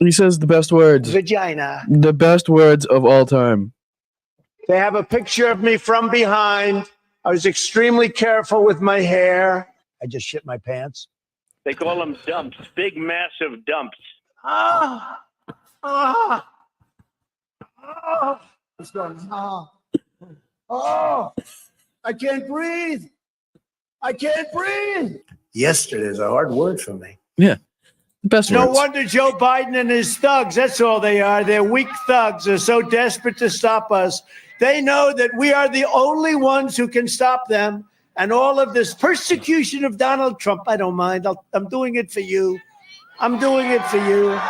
He says the best words. Vagina. The best words of all time. They have a picture of me from behind. I was extremely careful with my hair. I just shit my pants. They call them dumps, big, massive dumps. What's going on? I can't breathe. Yesterday's a hard word for me. Yeah. Best No words. wonder Joe Biden and his thugs, that's all they are. They're weak thugs. They're so desperate to stop us. They know that we are the only ones who can stop them. And all of this persecution of Donald Trump, I don't mind. I'm doing it for you. I'm doing it for you.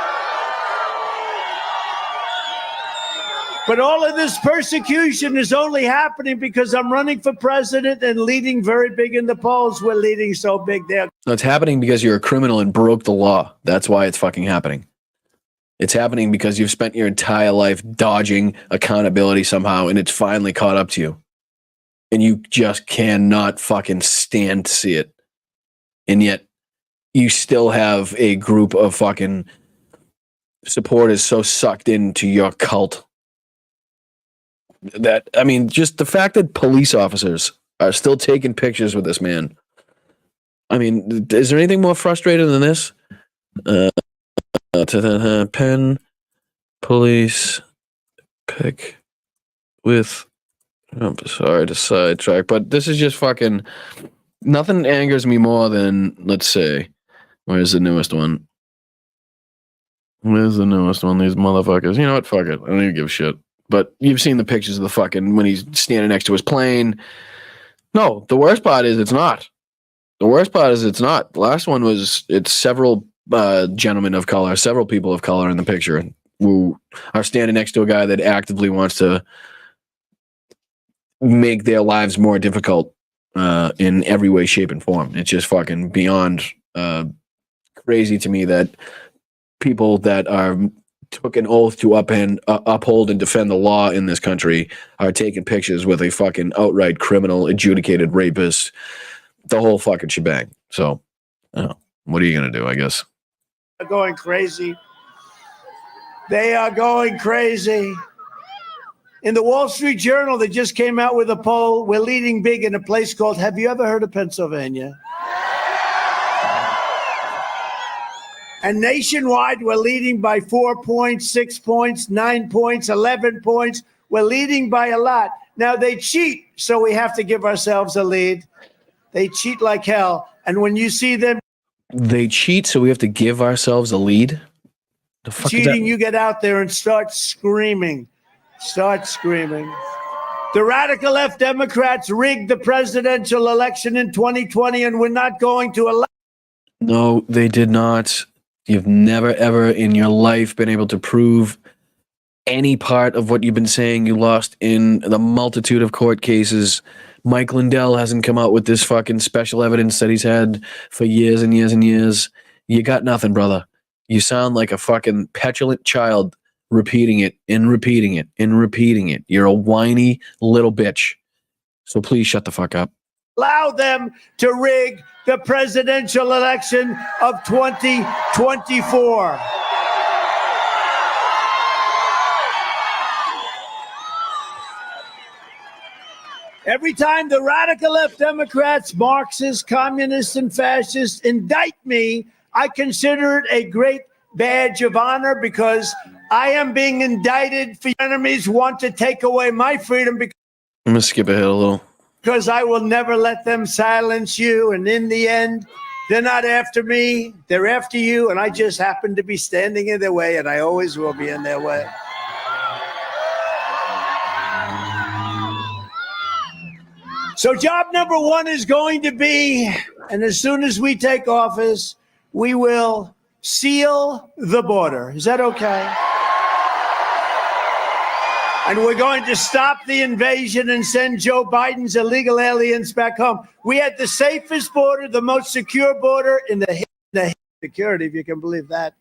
But all of this persecution is only happening because I'm running for president and leading very big in the polls. We're leading so big there. No, it's happening because you're a criminal and broke the law. That's why it's fucking happening. It's happening because you've spent your entire life dodging accountability somehow, and it's finally caught up to you. And you just cannot fucking stand to see it. And yet, you still have a group of fucking supporters so sucked into your cult that, I mean, just the fact that police officers are still taking pictures with this man. I mean, is there anything more frustrating than this? Pen, police, pick with, I'm sorry to sidetrack, but this is just fucking, nothing angers me more than, let's say, where's the newest one? These motherfuckers. You know what? Fuck it. I don't even give a shit. But you've seen the pictures of the fucking when he's standing next to his plane. No, the worst part is it's not. The worst part is it's not. The last one was it's several gentlemen of color, several people of color in the picture who are standing next to a guy that actively wants to make their lives more difficult in every way, shape, and form. It's just fucking beyond crazy to me that people that are took an oath to uphold and defend the law in this country are taking pictures with a fucking outright criminal, adjudicated rapist, the whole fucking shebang. So, what are you gonna do? I guess They're going crazy. They are going crazy. In the Wall Street Journal, they just came out with a poll. We're leading big in a place called, have you ever heard of Pennsylvania? And nationwide, we're leading by 4 points, 6 points, 9 points, 11 points. We're leading by a lot. Now, they cheat, so we have to give ourselves a lead. They cheat like hell. And when you see them they cheat, so we have to give ourselves a lead. The fuck is that? cheating, you get out there and start screaming. Start screaming. The radical left Democrats rigged the presidential election in 2020, and we're not going to elect. No, they did not. You've never, ever in your life been able to prove any part of what you've been saying. You lost in the multitude of court cases. Mike Lindell hasn't come out with this fucking special evidence that he's had for years and years and years. You got nothing, brother. You sound like a fucking petulant child repeating it and repeating it and repeating it. You're a whiny little bitch. So please shut the fuck up. Allow them to rig the presidential election of 2024. Every time the radical left Democrats, Marxists, communists, and fascists indict me, I consider it a great badge of honor because I am being indicted for enemies want to take away my freedom I'm going to skip ahead a little. because I will never let them silence you. And in the end, they're not after me, they're after you. And I just happen to be standing in their way, and I always will be in their way. So job number one is going to be, and as soon as we take office, we will seal the border. Is that okay? And we're going to stop the invasion and send Joe Biden's illegal aliens back home. We had the safest border, the most secure border in the security, if you can believe that.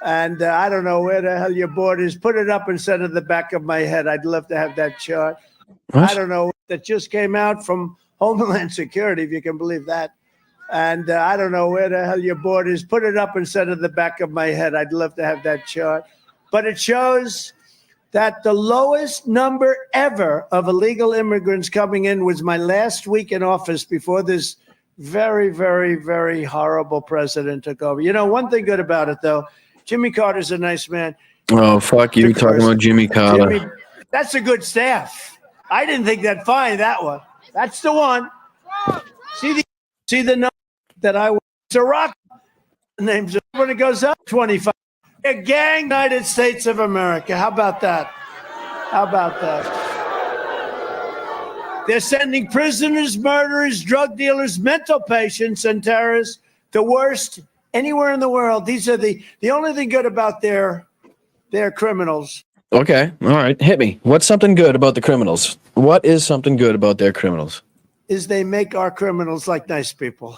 And I don't know where the hell your border is. Put it up instead of the back of my head. I'd love to have that chart. What? I don't know. That just came out from Homeland Security, if you can believe that. And I don't know where the hell your border is. Put it up instead of the back of my head. I'd love to have that chart. But it shows that the lowest number ever of illegal immigrants coming in was my last week in office before this very, very, very horrible president took over. You know, one thing good about it, though, Jimmy Carter's a nice man. Oh, fuck you talking about Jimmy Carter. Jimmy, that's a good staff. I didn't think that fine, that one. That's the one. See the number that I was. Iraq names when it goes up 25. A gang, United States of America. How about that? How about that? They're sending prisoners, murderers, drug dealers, mental patients, and terrorists, the worst anywhere in the world. These are the only thing good about their criminals. Okay, all right, hit me. What's something good about the criminals? What is something good about their criminals? Is they make our criminals like nice people.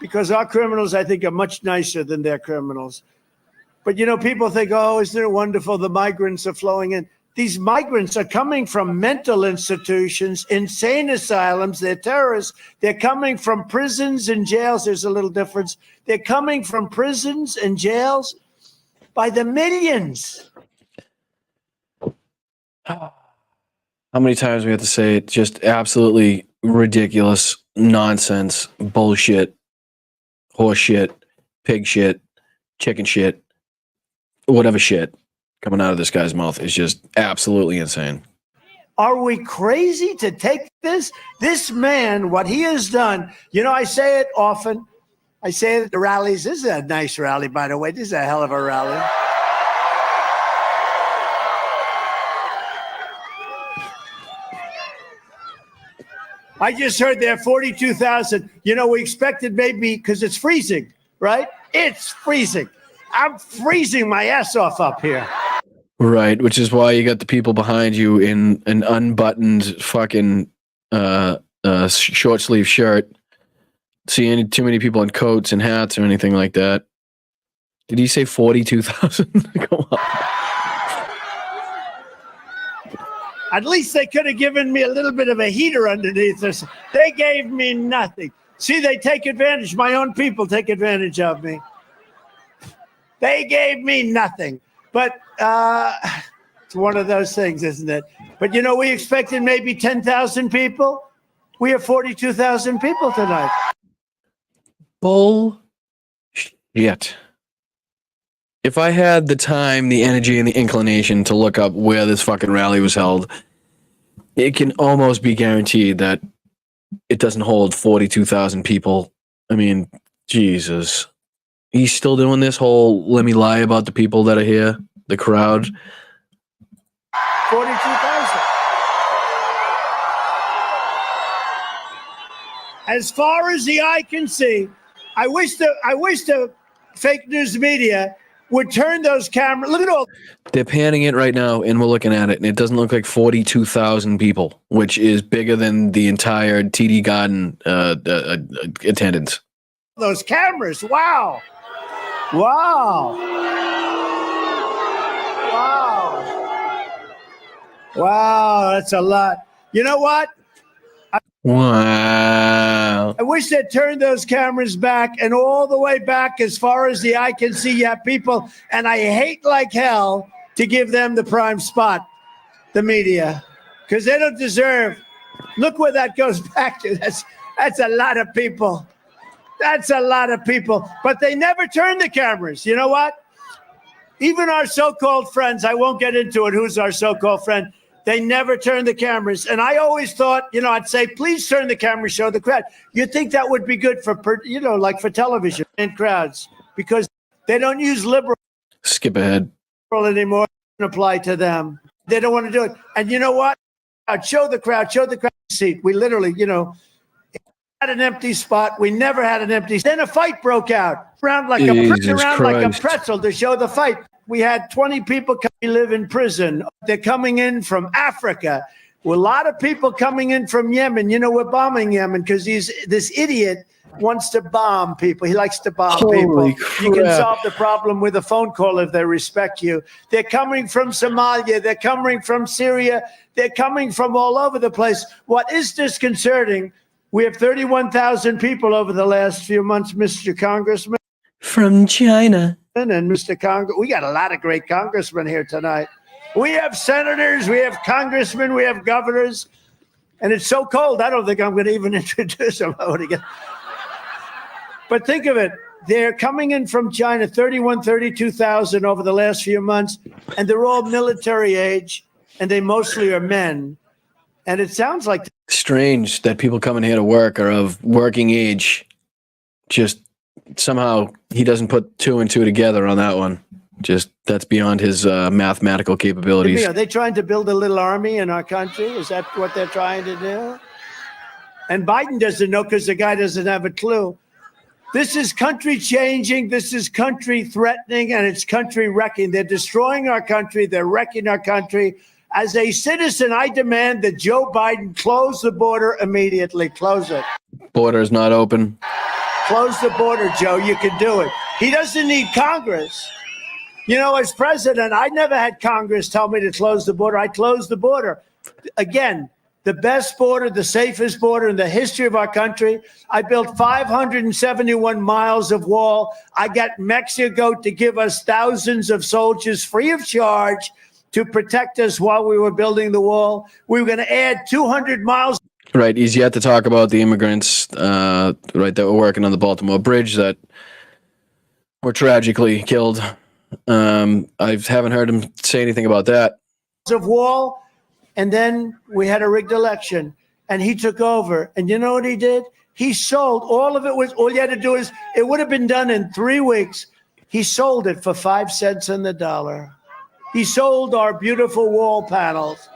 Because our criminals, I think, are much nicer than their criminals. But, you know, people think, oh, isn't it wonderful? The migrants are flowing in. These migrants are coming from mental institutions, insane asylums. They're terrorists. They're coming from prisons and jails. There's a little difference. They're coming from prisons and jails by the millions. How many times we have to say it? Just absolutely ridiculous nonsense, bullshit, horse shit, pig shit, chicken shit, whatever shit coming out of this guy's mouth is just absolutely insane. Are we crazy to take this? This man, what he has done, you know, I say it often. I say it at the rallies. This is a nice rally, by the way. This is a hell of a rally. I just heard there are 42,000. You know, we expected maybe because it's freezing, right? It's freezing. I'm freezing my ass off up here. Right, which is why you got the people behind you in an unbuttoned fucking short sleeve shirt. See too many people in coats and hats or anything like that. Did he say 42,000? Come on. At least they could have given me a little bit of a heater underneath us. They gave me nothing. See, they take advantage. My own people take advantage of me. They gave me nothing. But it's one of those things, isn't it? But, you know, we expected maybe 10,000 people. We have 42,000 people tonight. Bull shit. If I had the time, the energy, and the inclination to look up where this fucking rally was held, it can almost be guaranteed that it doesn't hold 42,000 people. I mean, Jesus. He's still doing this whole let me lie about the people that are here, the crowd. 42,000. As far as the eye can see, I wish the fake news media would turn those cameras. Look at all. They're panning it right now, and we're looking at it, and it doesn't look like 42,000 people, which is bigger than the entire TD Garden attendance. Those cameras. Wow. Wow. Wow. Wow, that's a lot. You know what? Wow. I wish they'd turn those cameras back and all the way back as far as the eye can see. You have people, and I hate like hell to give them the prime spot, the media, because they don't deserve. Look where that goes back to. That's a lot of people. That's a lot of people. But they never turn the cameras. You know what? Even our so-called friends, I won't get into it, who's our so-called friend, they never turn the cameras. And I always thought, you know, I'd say, please turn the camera, show the crowd. You'd think that would be good for, you know, like for television and crowds, because they don't use liberal. Skip ahead. Anymore. Apply to them. They don't want to do it. And you know what? Show the crowd seat. We literally, you know, had an empty spot. We never had an empty. Then a fight broke out around like a pretzel to show the fight. We had 20 people live in prison. They're coming in from Africa. Well, a lot of people coming in from Yemen. You know, we're bombing Yemen because this idiot wants to bomb people. He likes to bomb people. Crap. You can solve the problem with a phone call if they respect you. They're coming from Somalia. They're coming from Syria. They're coming from all over the place. What is disconcerting, we have 31,000 people over the last few months, Mr. Congressman. From China. And Mr. Congress, we got a lot of great congressmen here tonight. We have senators, we have congressmen, we have governors. And it's so cold, I don't think I'm going to even introduce them. But think of it. They're coming in from China, 32,000 over the last few months. And they're all military age. And they mostly are men. And it sounds like Strange that people coming here to work are of working age. Just somehow he doesn't put two and two together on that one. Just that's beyond his mathematical capabilities. Are they trying to build a little army in our country? Is that what they're trying to do? And Biden doesn't know because the guy doesn't have a clue. This is country changing. This is country threatening, and it's country wrecking. They're destroying our country. They're wrecking our country. As a citizen, I demand that Joe Biden close the border immediately. Close it. Border is not open. Close the border, Joe. You can do it. He doesn't need Congress. You know, as president, I never had Congress tell me to close the border. I closed the border. Again, the best border, the safest border in the history of our country. I built 571 miles of wall. I got Mexico to give us thousands of soldiers free of charge to protect us while we were building the wall. We were going to add 200 miles. Right. He's yet to talk about the immigrants, right, that were working on the Baltimore Bridge that were tragically killed. I haven't heard him say anything about that. Of wall, and then we had a rigged election, and he took over. And you know what he did? He sold all of it. All you had to do is it would have been done in 3 weeks. He sold it for 5 cents on the dollar. He sold our beautiful wall panels.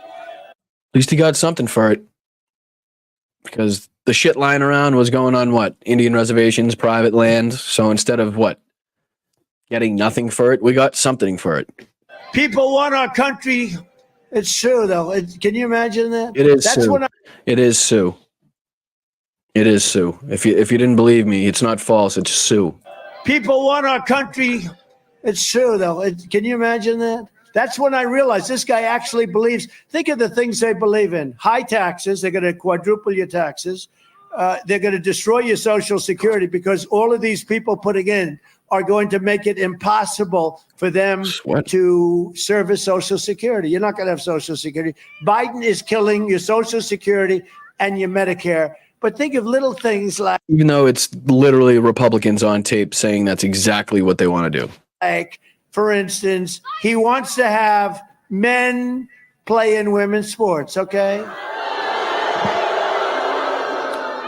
At least he got something for it. because the shit lying around was going on what? Indian reservations, private land. So instead of what? Getting nothing for it, we got something for it. People want our country. It's true, though. Can you imagine that? It is That's Sue. when It is Sue. It is Sue. If you didn't believe me, it's not false. It's Sue. people want our country. It's true, though. Can you imagine that? That's when I realized this guy actually believes. Think of the things they believe in: high taxes. They're going to quadruple your taxes. They're going to destroy your Social Security because all of these people putting in are going to make it impossible for them to service Social Security. You're not going to have Social Security. Biden is killing your Social Security and your Medicare. But think of little things like, Even though it's literally Republicans on tape saying that's exactly what they want to do. like, for instance, he wants to have men play in women's sports, okay?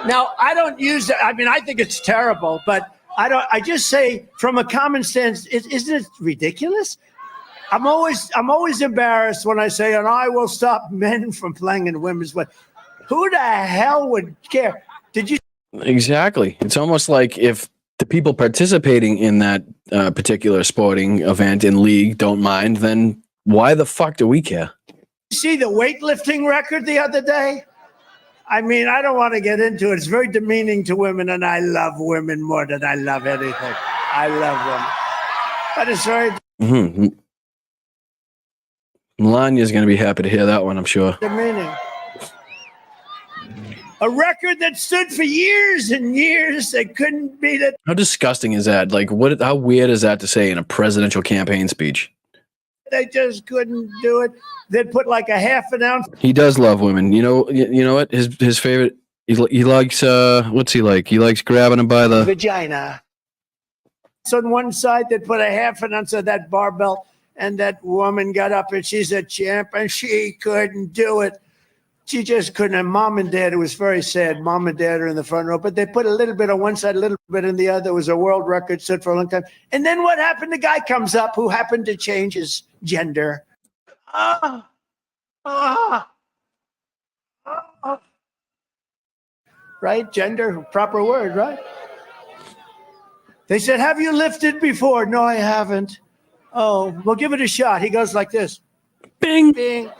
Now, I don't use it. I mean, I think it's terrible, but I just say from a common sense, isn't it ridiculous? I'm always embarrassed when I say, and I will stop men from playing in women's sports. Who the hell would care? Did you? Exactly. It's almost like if the people participating in that particular sporting event and league don't mind, then why the fuck do we care? See the weightlifting record the other day? I mean, I don't want to get into it. It's very demeaning to women, and I love women more than I love anything. I love women. But it's very Melania's going to be happy to hear that one, I'm sure. demeaning. A record that stood for years and years. They couldn't beat it. How disgusting is that? Like, how weird is that to say in a presidential campaign speech? They just couldn't do it. They'd put like a half an ounce. He does love women. You know what? His favorite. He likes. What's he like? He likes grabbing them by the Vagina. So on one side, they'd put a half an ounce of that barbell, and that woman got up, and she's a champ, and she couldn't do it. She just couldn't. And mom and dad, it was very sad. Mom and dad are in the front row, but they put a little bit on one side, a little bit in the other. It was a world record, stood for a long time. And then what happened? The guy comes up who happened to change his gender. Right? Gender, proper word, right? They said, have you lifted before? No, I haven't. Oh, well, give it a shot. He goes like this. bing. Bing,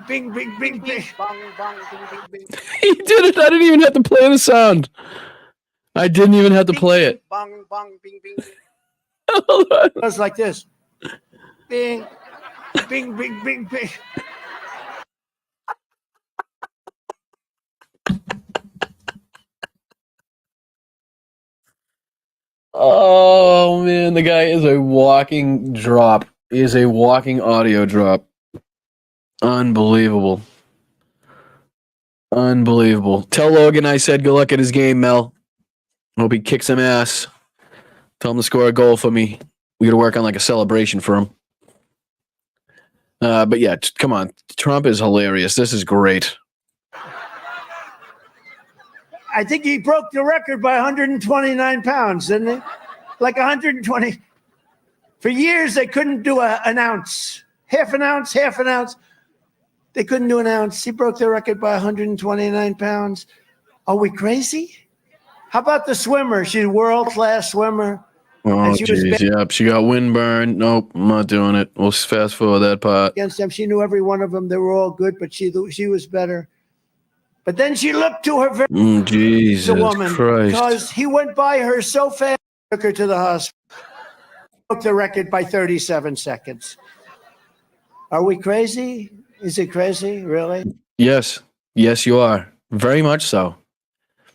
bing, bing, bing, bing. Bang, bang, bing, bing, bing. He did it. I didn't even have to play the sound. I didn't even have to play it. Bang, bang, bing, bing, bing. Hold on. It goes like this. Bing, bing, bing, bing, bing. Oh man, the guy is a walking drop. He is a walking audio drop. Unbelievable. Unbelievable. Tell Logan I said good luck at his game, Mel. Hope he kicks some ass. Tell him to score a goal for me. We got to work on like a celebration for him. But yeah, come on. Trump is hilarious. This is great. I think he broke the record by 129 pounds, didn't he? Like 120. For years, they couldn't do an ounce. Half an ounce, half an ounce. They couldn't do an ounce. He broke the record by 129 pounds. Are we crazy? How about the swimmer? She's a world-class swimmer. Oh, And she was jeez. Yep. She got windburn. Nope. I'm not doing it. We'll fast forward that part. Against them. She knew every one of them. They were all good, but she was better. But then she looked to her very Jesus woman Christ. because he went by her so fast, took her to the hospital. Broke the record by 37 seconds. Are we crazy? Is it crazy? Really? Yes. Yes, you are. Very much so.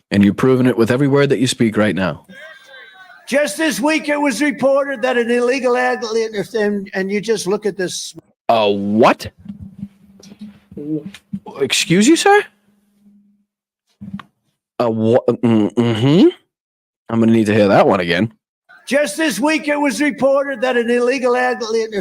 And you've proven it with every word that you speak right now. Just this week, it was reported that an illegal alien, and you just look at this. What? Excuse you, sir? What? Mm-hmm. I'm going to need to hear that one again. Just this week, it was reported that an illegal alien.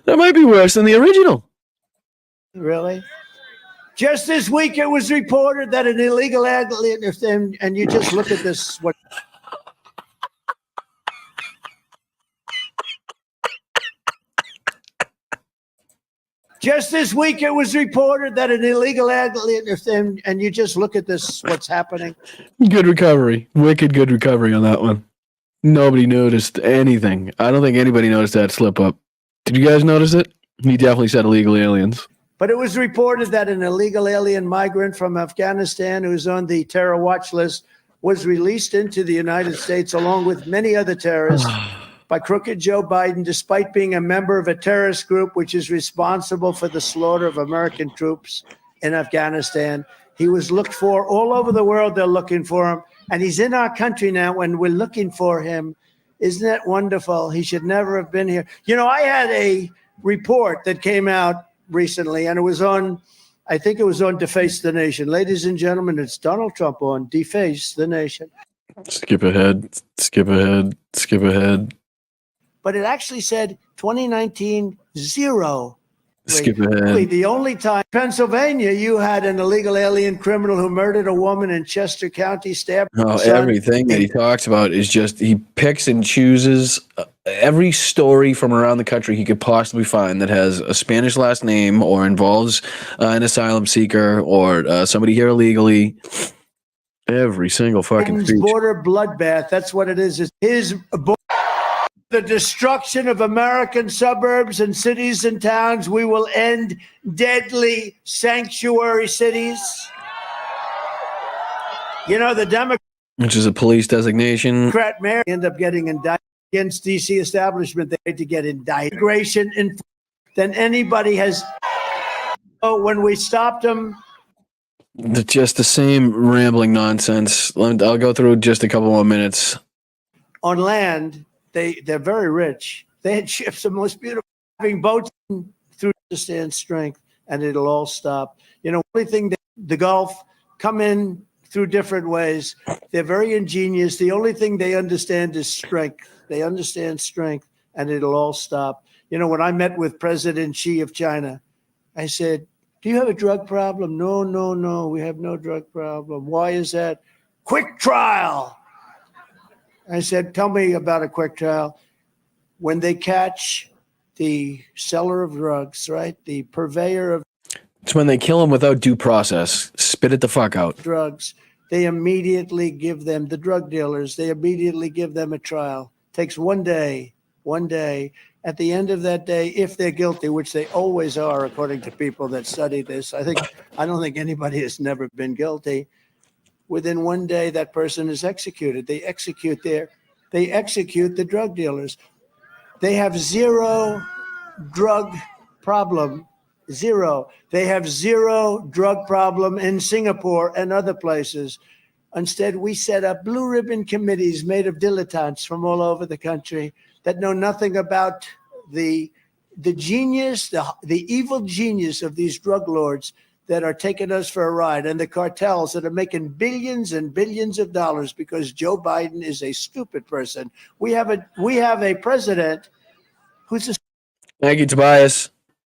That might be worse than the original. Really? Just this week, it was reported that an illegal alien, and you just look at this. What? Just this week, it was reported that an illegal alien, and you just look at this, what's happening. Good recovery. Wicked good recovery on that one. Nobody noticed anything. I don't think anybody noticed that slip up. Did you guys notice it? He definitely said illegal aliens. But it was reported that an illegal alien migrant from Afghanistan who's on the terror watch list was released into the United States along with many other terrorists by crooked Joe Biden, despite being a member of a terrorist group which is responsible for the slaughter of American troops in Afghanistan. He was looked for all over the world. They're looking for him. And he's in our country now when we're looking for him. Isn't that wonderful? He should never have been here. You know, I had a report that came out recently, and it was on, I think it was on Deface the Nation. Ladies and gentlemen, it's Donald Trump on Deface the Nation. Skip ahead. Skip ahead. Skip ahead. But it actually said 2019 zero. Skip ahead. The only time in Pennsylvania you had an illegal alien criminal who murdered a woman in Chester County, stabbed her son. Everything that he talks about is just, he picks and chooses every story from around the country he could possibly find that has a Spanish last name or involves an asylum seeker or somebody here illegally. Every single fucking speech. Border bloodbath. That's what it is. It's his the destruction of American suburbs and cities and towns. We will end deadly sanctuary cities. You know, the Democrat, which is a police designation, mayor end up getting indicted against DC establishment. They had to get indicted. Immigration than anybody has. Oh, when we stopped them. Just the same rambling nonsense. I'll go through just a couple more minutes. On land, they're very rich. They had ships, the most beautiful, having boats through to stand strength, and it'll all stop. You know, only thing the Gulf come in through different ways. They're very ingenious. The only thing they understand is strength. They understand strength, and it'll all stop. You know, when I met with President Xi of China, I said, "Do you have a drug problem?" No, we have no drug problem. Why is that? Quick trial. I said, "Tell me about a quick trial." When they catch the seller of drugs, right, the purveyor of it's when they kill him without due process. Spit it the fuck out. Drugs. They immediately give them, the drug dealers, they immediately give them a trial. Takes one day. At the end of that day, if they're guilty, which they always are, according to people that study this, I don't think anybody has never been guilty. Within one day, that person is executed. They execute the drug dealers. They have zero drug problem. Zero. They have zero drug problem in Singapore and other places. Instead, we set up blue ribbon committees made of dilettantes from all over the country that know nothing about the genius, the evil genius of these drug lords that are taking us for a ride, and the cartels that are making billions and billions of dollars because Joe Biden is a stupid person. We have a president who's a. Thank you, Tobias.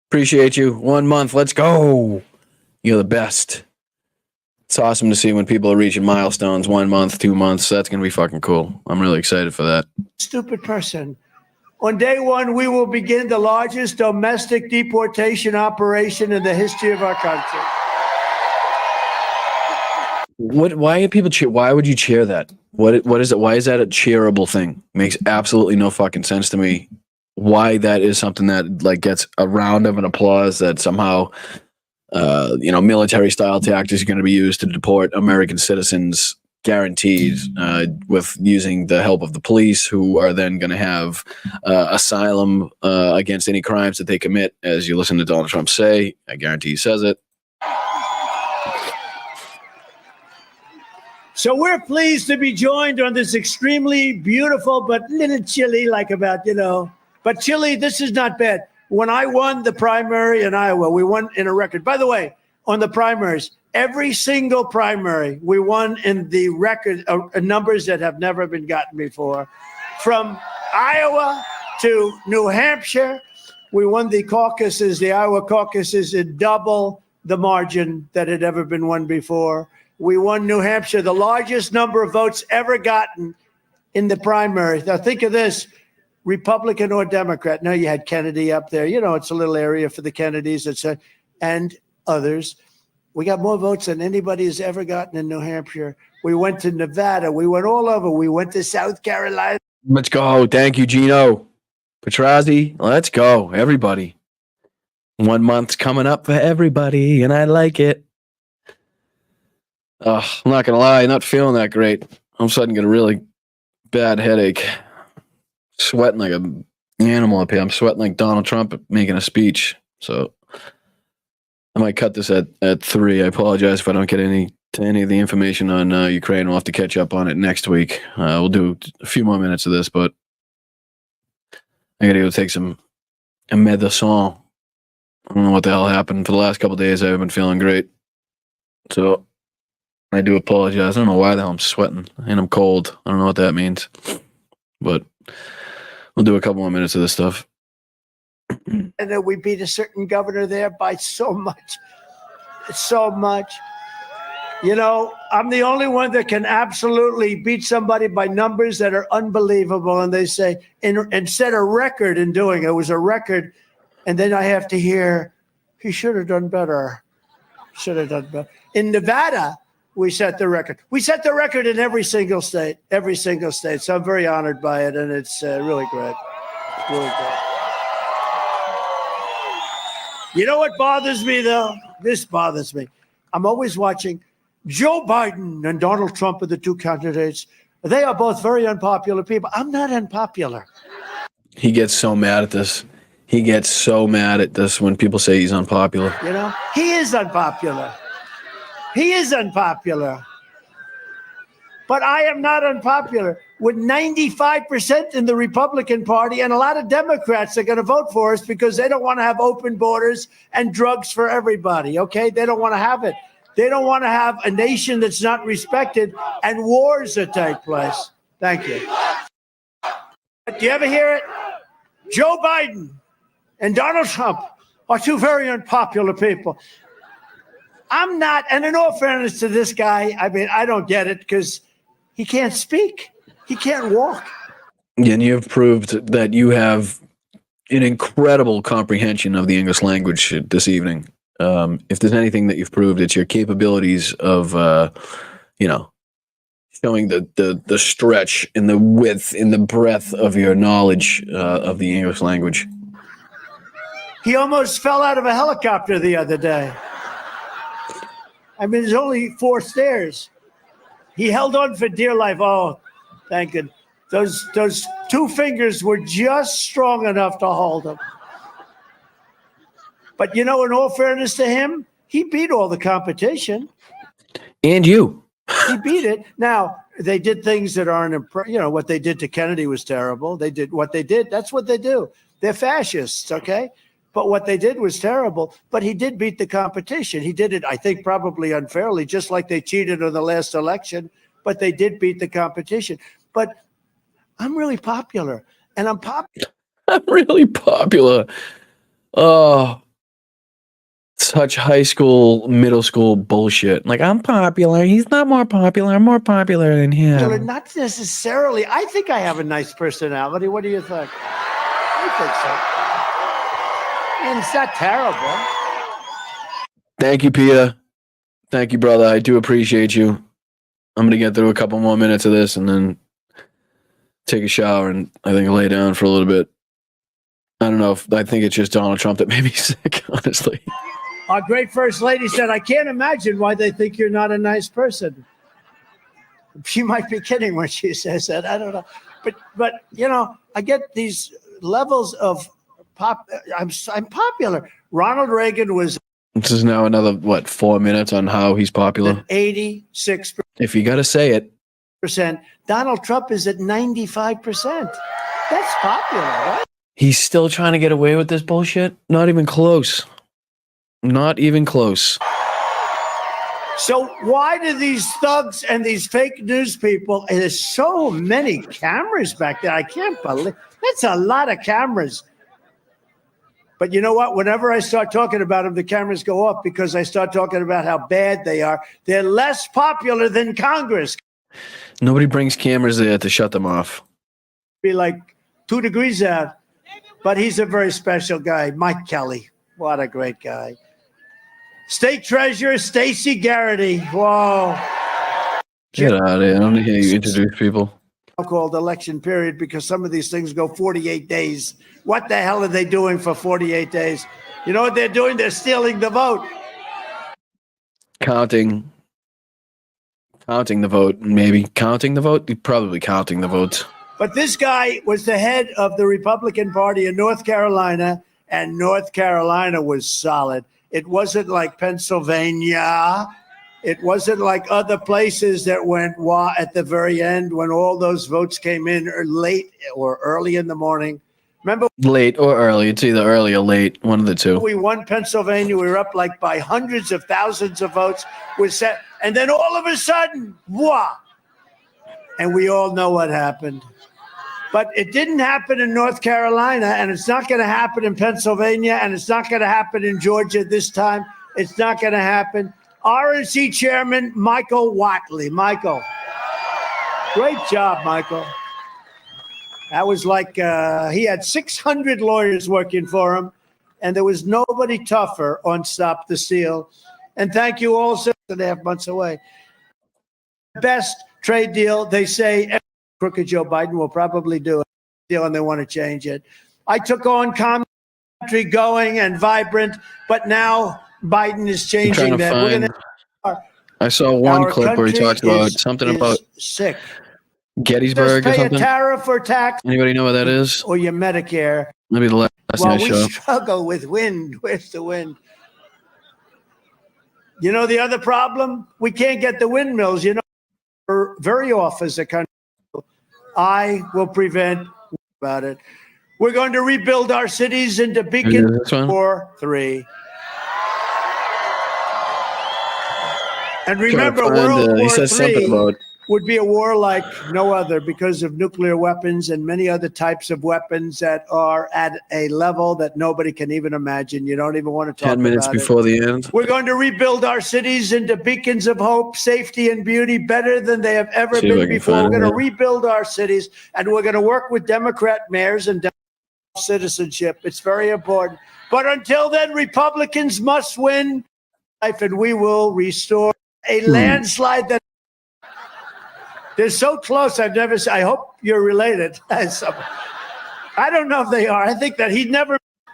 Appreciate you. 1 month. Let's go. You're the best. It's awesome to see when people are reaching milestones. 1 month, 2 months. That's going to be fucking cool. I'm really excited for that. Stupid person. On day one, we will begin the largest domestic deportation operation in the history of our country. Why are people cheer? Why would you cheer that? What is it? Why is that a cheerable thing? Makes absolutely no fucking sense to me. Why that is something that like gets a round of an applause that somehow, military style tactics are going to be used to deport American citizens, guaranteed, with using the help of the police, who are then going to have asylum against any crimes that they commit. As you listen to Donald Trump say, I guarantee he says it. So we're pleased to be joined on this extremely beautiful but little chilly, but chilly, this is not bad. When I won the primary in Iowa, we won in a record. By the way, on the primaries, every single primary, we won in the record numbers that have never been gotten before. From Iowa to New Hampshire, we won the caucuses, the Iowa caucuses, in double the margin that had ever been won before. We won New Hampshire, the largest number of votes ever gotten in the primary. Now think of this. Republican or Democrat. Now you had Kennedy up there. You know, it's a little area for the Kennedys, and others. We got more votes than anybody has ever gotten in New Hampshire. We went to Nevada. We went all over. We went to South Carolina. Let's go. Thank you, Gino. Petrazi, let's go, everybody. 1 month's coming up for everybody, and I like it. I'm not going to lie, not feeling that great. All of a sudden, get a really bad headache. Sweating like an animal up here. I'm sweating like Donald Trump making a speech. So I might cut this at 3. I apologize if I don't get any of the information on Ukraine. We'll have to catch up on it next week. We'll do a few more minutes of this, but I got to go take some medicine. I don't know what the hell happened. For the last couple of days, I haven't been feeling great. So I do apologize. I don't know why the hell I'm sweating and I'm cold. I don't know what that means. But we'll do a couple more minutes of this stuff. And then we beat a certain governor there by so much. So much. You know, I'm the only one that can absolutely beat somebody by numbers that are unbelievable. And they say, and set a record in doing it. It was a record. And then I have to hear, he should have done better. Should have done better. In Nevada, we set the record. We set the record in every single state. So I'm very honored by it. And it's really great. Really great. You know what bothers me, though? This bothers me. I'm always watching Joe Biden and Donald Trump are the two candidates. They are both very unpopular people. I'm not unpopular. He gets so mad at this. He gets so mad at this when people say he's unpopular. You know, he is unpopular. He is unpopular. But I am not unpopular. With 95% in the Republican Party, and a lot of Democrats are going to vote for us because they don't want to have open borders and drugs for everybody, okay? They don't want to have it. They don't want to have a nation that's not respected and wars that take place. Thank you. Do you ever hear it? Joe Biden and Donald Trump are two very unpopular people. I'm not, and in all fairness to this guy, I mean, I don't get it because he can't speak. He can't walk. And you have proved that you have an incredible comprehension of the English language this evening. If there's anything that you've proved, it's your capabilities of, showing the stretch and the width and the breadth of your knowledge of the English language. He almost fell out of a helicopter the other day. I mean, there's only 4 stairs. He held on for dear life. Oh, thank God. Those 2 fingers were just strong enough to hold him. But, you know, in all fairness to him, he beat all the competition. And you. He beat it. Now, they did things that aren't, what they did to Kennedy was terrible. They did what they did. That's what they do. They're fascists, okay? But what they did was terrible. But he did beat the competition. He did it, I think, probably unfairly, just like they cheated on the last election. But they did beat the competition. But I'm really popular. And I'm popular. I'm really popular. Oh, such high school, middle school bullshit. Like, I'm popular. He's not more popular. I'm more popular than him. Not necessarily. I think I have a nice personality. What do you think? I think so. And it's not terrible. Thank you, Pia. Thank you, brother. I do appreciate you. I'm going to get through a couple more minutes of this and then take a shower and I think lay down for a little bit. I don't know if I think it's just Donald Trump that made me sick, honestly. Our great first lady said, I can't imagine why they think you're not a nice person. She might be kidding when she says that. I don't know. But you know, I get these levels of I'm popular. Ronald Reagan was. This is now another, 4 minutes on how he's popular? 86%. If you got to say it. Donald Trump is at 95%. That's popular, right? He's still trying to get away with this bullshit? Not even close. Not even close. So why do these thugs and these fake news people, and there's so many cameras back there, I can't believe, that's a lot of cameras. But you know what? Whenever I start talking about them, the cameras go up because I start talking about how bad they are. They're less popular than Congress. Nobody brings cameras there to shut them off. Be like 2 degrees out. But he's a very special guy. Mike Kelly. What a great guy. State Treasurer Stacey Garrity. Whoa. Get out of here. I don't hear you introduce people. Called election period because some of these things go 48 days. What the hell are they doing for 48 days? You know what they're doing? They're stealing the vote. Counting the vote, maybe. Counting the vote? Probably counting the votes. But this guy was the head of the Republican Party in North Carolina, and North Carolina was solid. It wasn't like Pennsylvania. It wasn't like other places that went at the very end when all those votes came in late or early in the morning. Remember? Late or early. It's either early or late. One of the two. We won Pennsylvania. We were up like by hundreds of thousands of votes. And then all of a sudden, wah! And we all know what happened. But it didn't happen in North Carolina, and it's not going to happen in Pennsylvania, and it's not going to happen in Georgia this time. It's not going to happen. RNC Chairman Michael Whatley. Michael, great job, Michael. That was like he had 600 lawyers working for him, and there was nobody tougher on Stop the Steal. And thank you all, 6.5 months away. Best trade deal, they say, crooked Joe Biden will probably do it, and they want to change it. I took on country going and vibrant, but now Biden is changing that. I saw one clip where he talked about something about sick. Gettysburg Just or pay something. a tariff or tax. Anybody know what that is? Or your Medicare. Maybe the last thing I Well, we saw. struggle with wind. Where's the wind? You know the other problem? We can't get the windmills. You know, we're very off as a country. I will prevent about it. We're going to rebuild our cities into beacons for 3. And remember, World War III would be a war like no other because of nuclear weapons and many other types of weapons that are at a level that nobody can even imagine. You don't even want to talk about it. 10 minutes before the end. We're going to rebuild our cities into beacons of hope, safety, and beauty better than they have ever been before. We're going to rebuild our cities, and we're going to work with Democrat mayors and citizenship. It's very important. But until then, Republicans must win life, and we will restore a landslide that they're so close. I've never seen. I hope you're related. I don't know if they are. I think that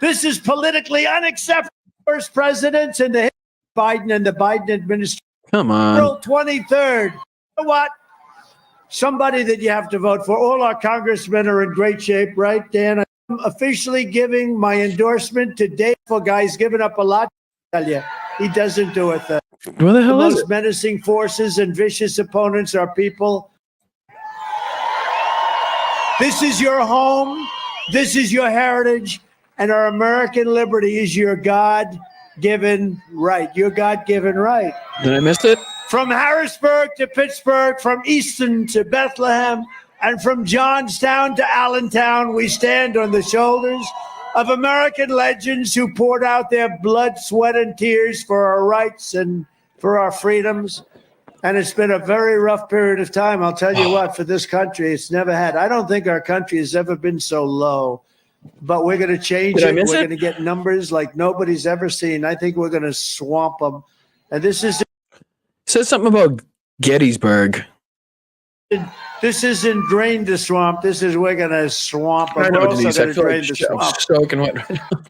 this is politically unacceptable. First presidents in the Biden and the Biden administration. Come on. April 23rd. You know what? Somebody that you have to vote for. All our congressmen are in great shape, right, Dan? I'm officially giving my endorsement to Dave. Guy's given up a lot. I tell you, he doesn't do it. Where the hell the is most it? menacing forces and vicious opponents are people. This is your home. This is your heritage. And our American liberty is your God-given right. Your God-given right. Did I miss it? From Harrisburg to Pittsburgh, from Easton to Bethlehem, and from Johnstown to Allentown, we stand on the shoulders of American legends who poured out their blood, sweat, and tears for our rights and for our freedoms. And it's been a very rough period of time. I'll tell you what, for this country, it's never had. I don't think our country has ever been so low. But we're going to change it. We're going to get numbers like nobody's ever seen. I think we're going to swamp them. And this is. It says something about Gettysburg. This isn't drain the swamp. This is we're going to swamp them. I know, We're also Denise. I going to feel drain like the swamp. I'm soaking wet right now.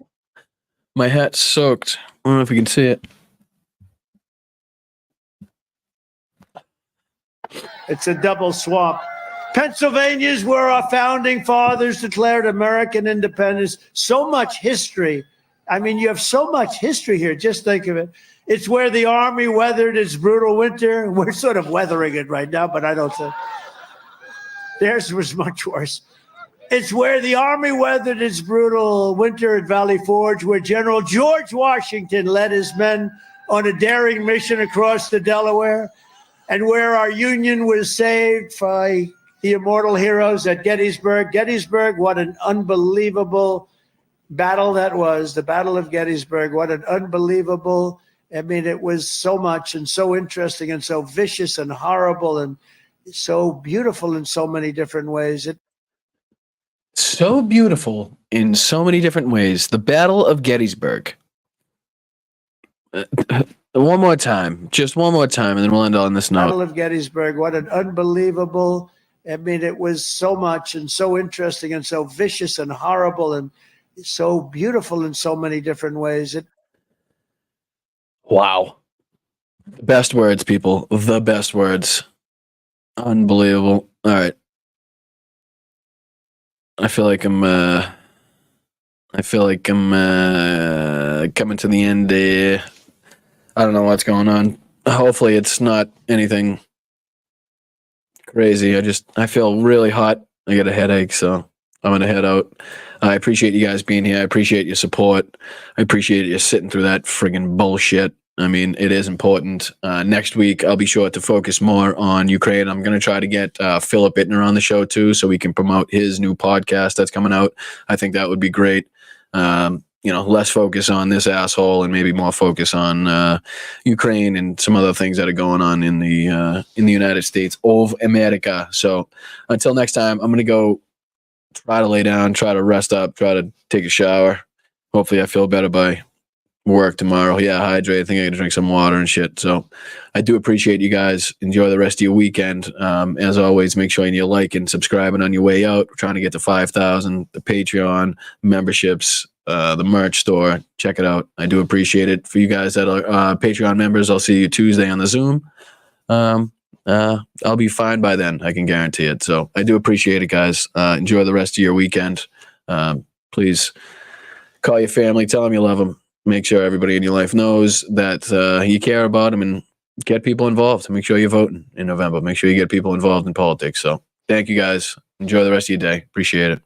My hat's soaked. I don't know if you can see it. It's a double swamp. Pennsylvania's where our founding fathers declared American independence. So much history. I mean, you have so much history here. Just think of it. It's where the Army weathered its brutal winter. We're sort of weathering it right now, but I don't think. Theirs was much worse. It's where the Army weathered its brutal winter at Valley Forge, where General George Washington led his men on a daring mission across the Delaware, and where our Union was saved by the immortal heroes at Gettysburg. Gettysburg, what an unbelievable battle that was. The Battle of Gettysburg, what an unbelievable. I mean, it was so much and so interesting and so vicious and horrible and so beautiful in so many different ways. So beautiful in so many different ways. The Battle of Gettysburg. One more time, just one more time, and then we'll end on this note. Battle of Gettysburg. What an unbelievable. I mean, it was so much and so interesting and so vicious and horrible and so beautiful in so many different ways. Wow. The best words, people. The best words. Unbelievable. All right. I feel like I'm coming to the end. I don't know what's going on. Hopefully it's not anything crazy. I feel really hot. I got a headache, so I'm going to head out. I appreciate you guys being here. I appreciate your support. I appreciate you sitting through that friggin' bullshit. I mean, it is important. Next week, I'll be sure to focus more on Ukraine. I'm going to try to get Philip Ittner on the show, too, so we can promote his new podcast that's coming out. I think that would be great. Less focus on this asshole and maybe more focus on Ukraine and some other things that are going on in the United States of America. So until next time, I'm going to go try to lay down, try to rest up, try to take a shower. Hopefully I feel better by work tomorrow. Yeah, hydrate. I think I got to drink some water and shit. So I do appreciate you guys. Enjoy the rest of your weekend. As always, make sure you like and subscribing on your way out. We're trying to get to 5,000, the Patreon memberships, the merch store. Check it out. I do appreciate it. For you guys that are Patreon members, I'll see you Tuesday on the Zoom. I'll be fine by then. I can guarantee it. So I do appreciate it, guys. Enjoy the rest of your weekend. Please call your family. Tell them you love them. Make sure everybody in your life knows that you care about them, and get people involved. Make sure you're voting in November. Make sure you get people involved in politics. So thank you, guys. Enjoy the rest of your day. Appreciate it.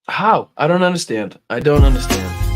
How? I don't understand. I don't understand.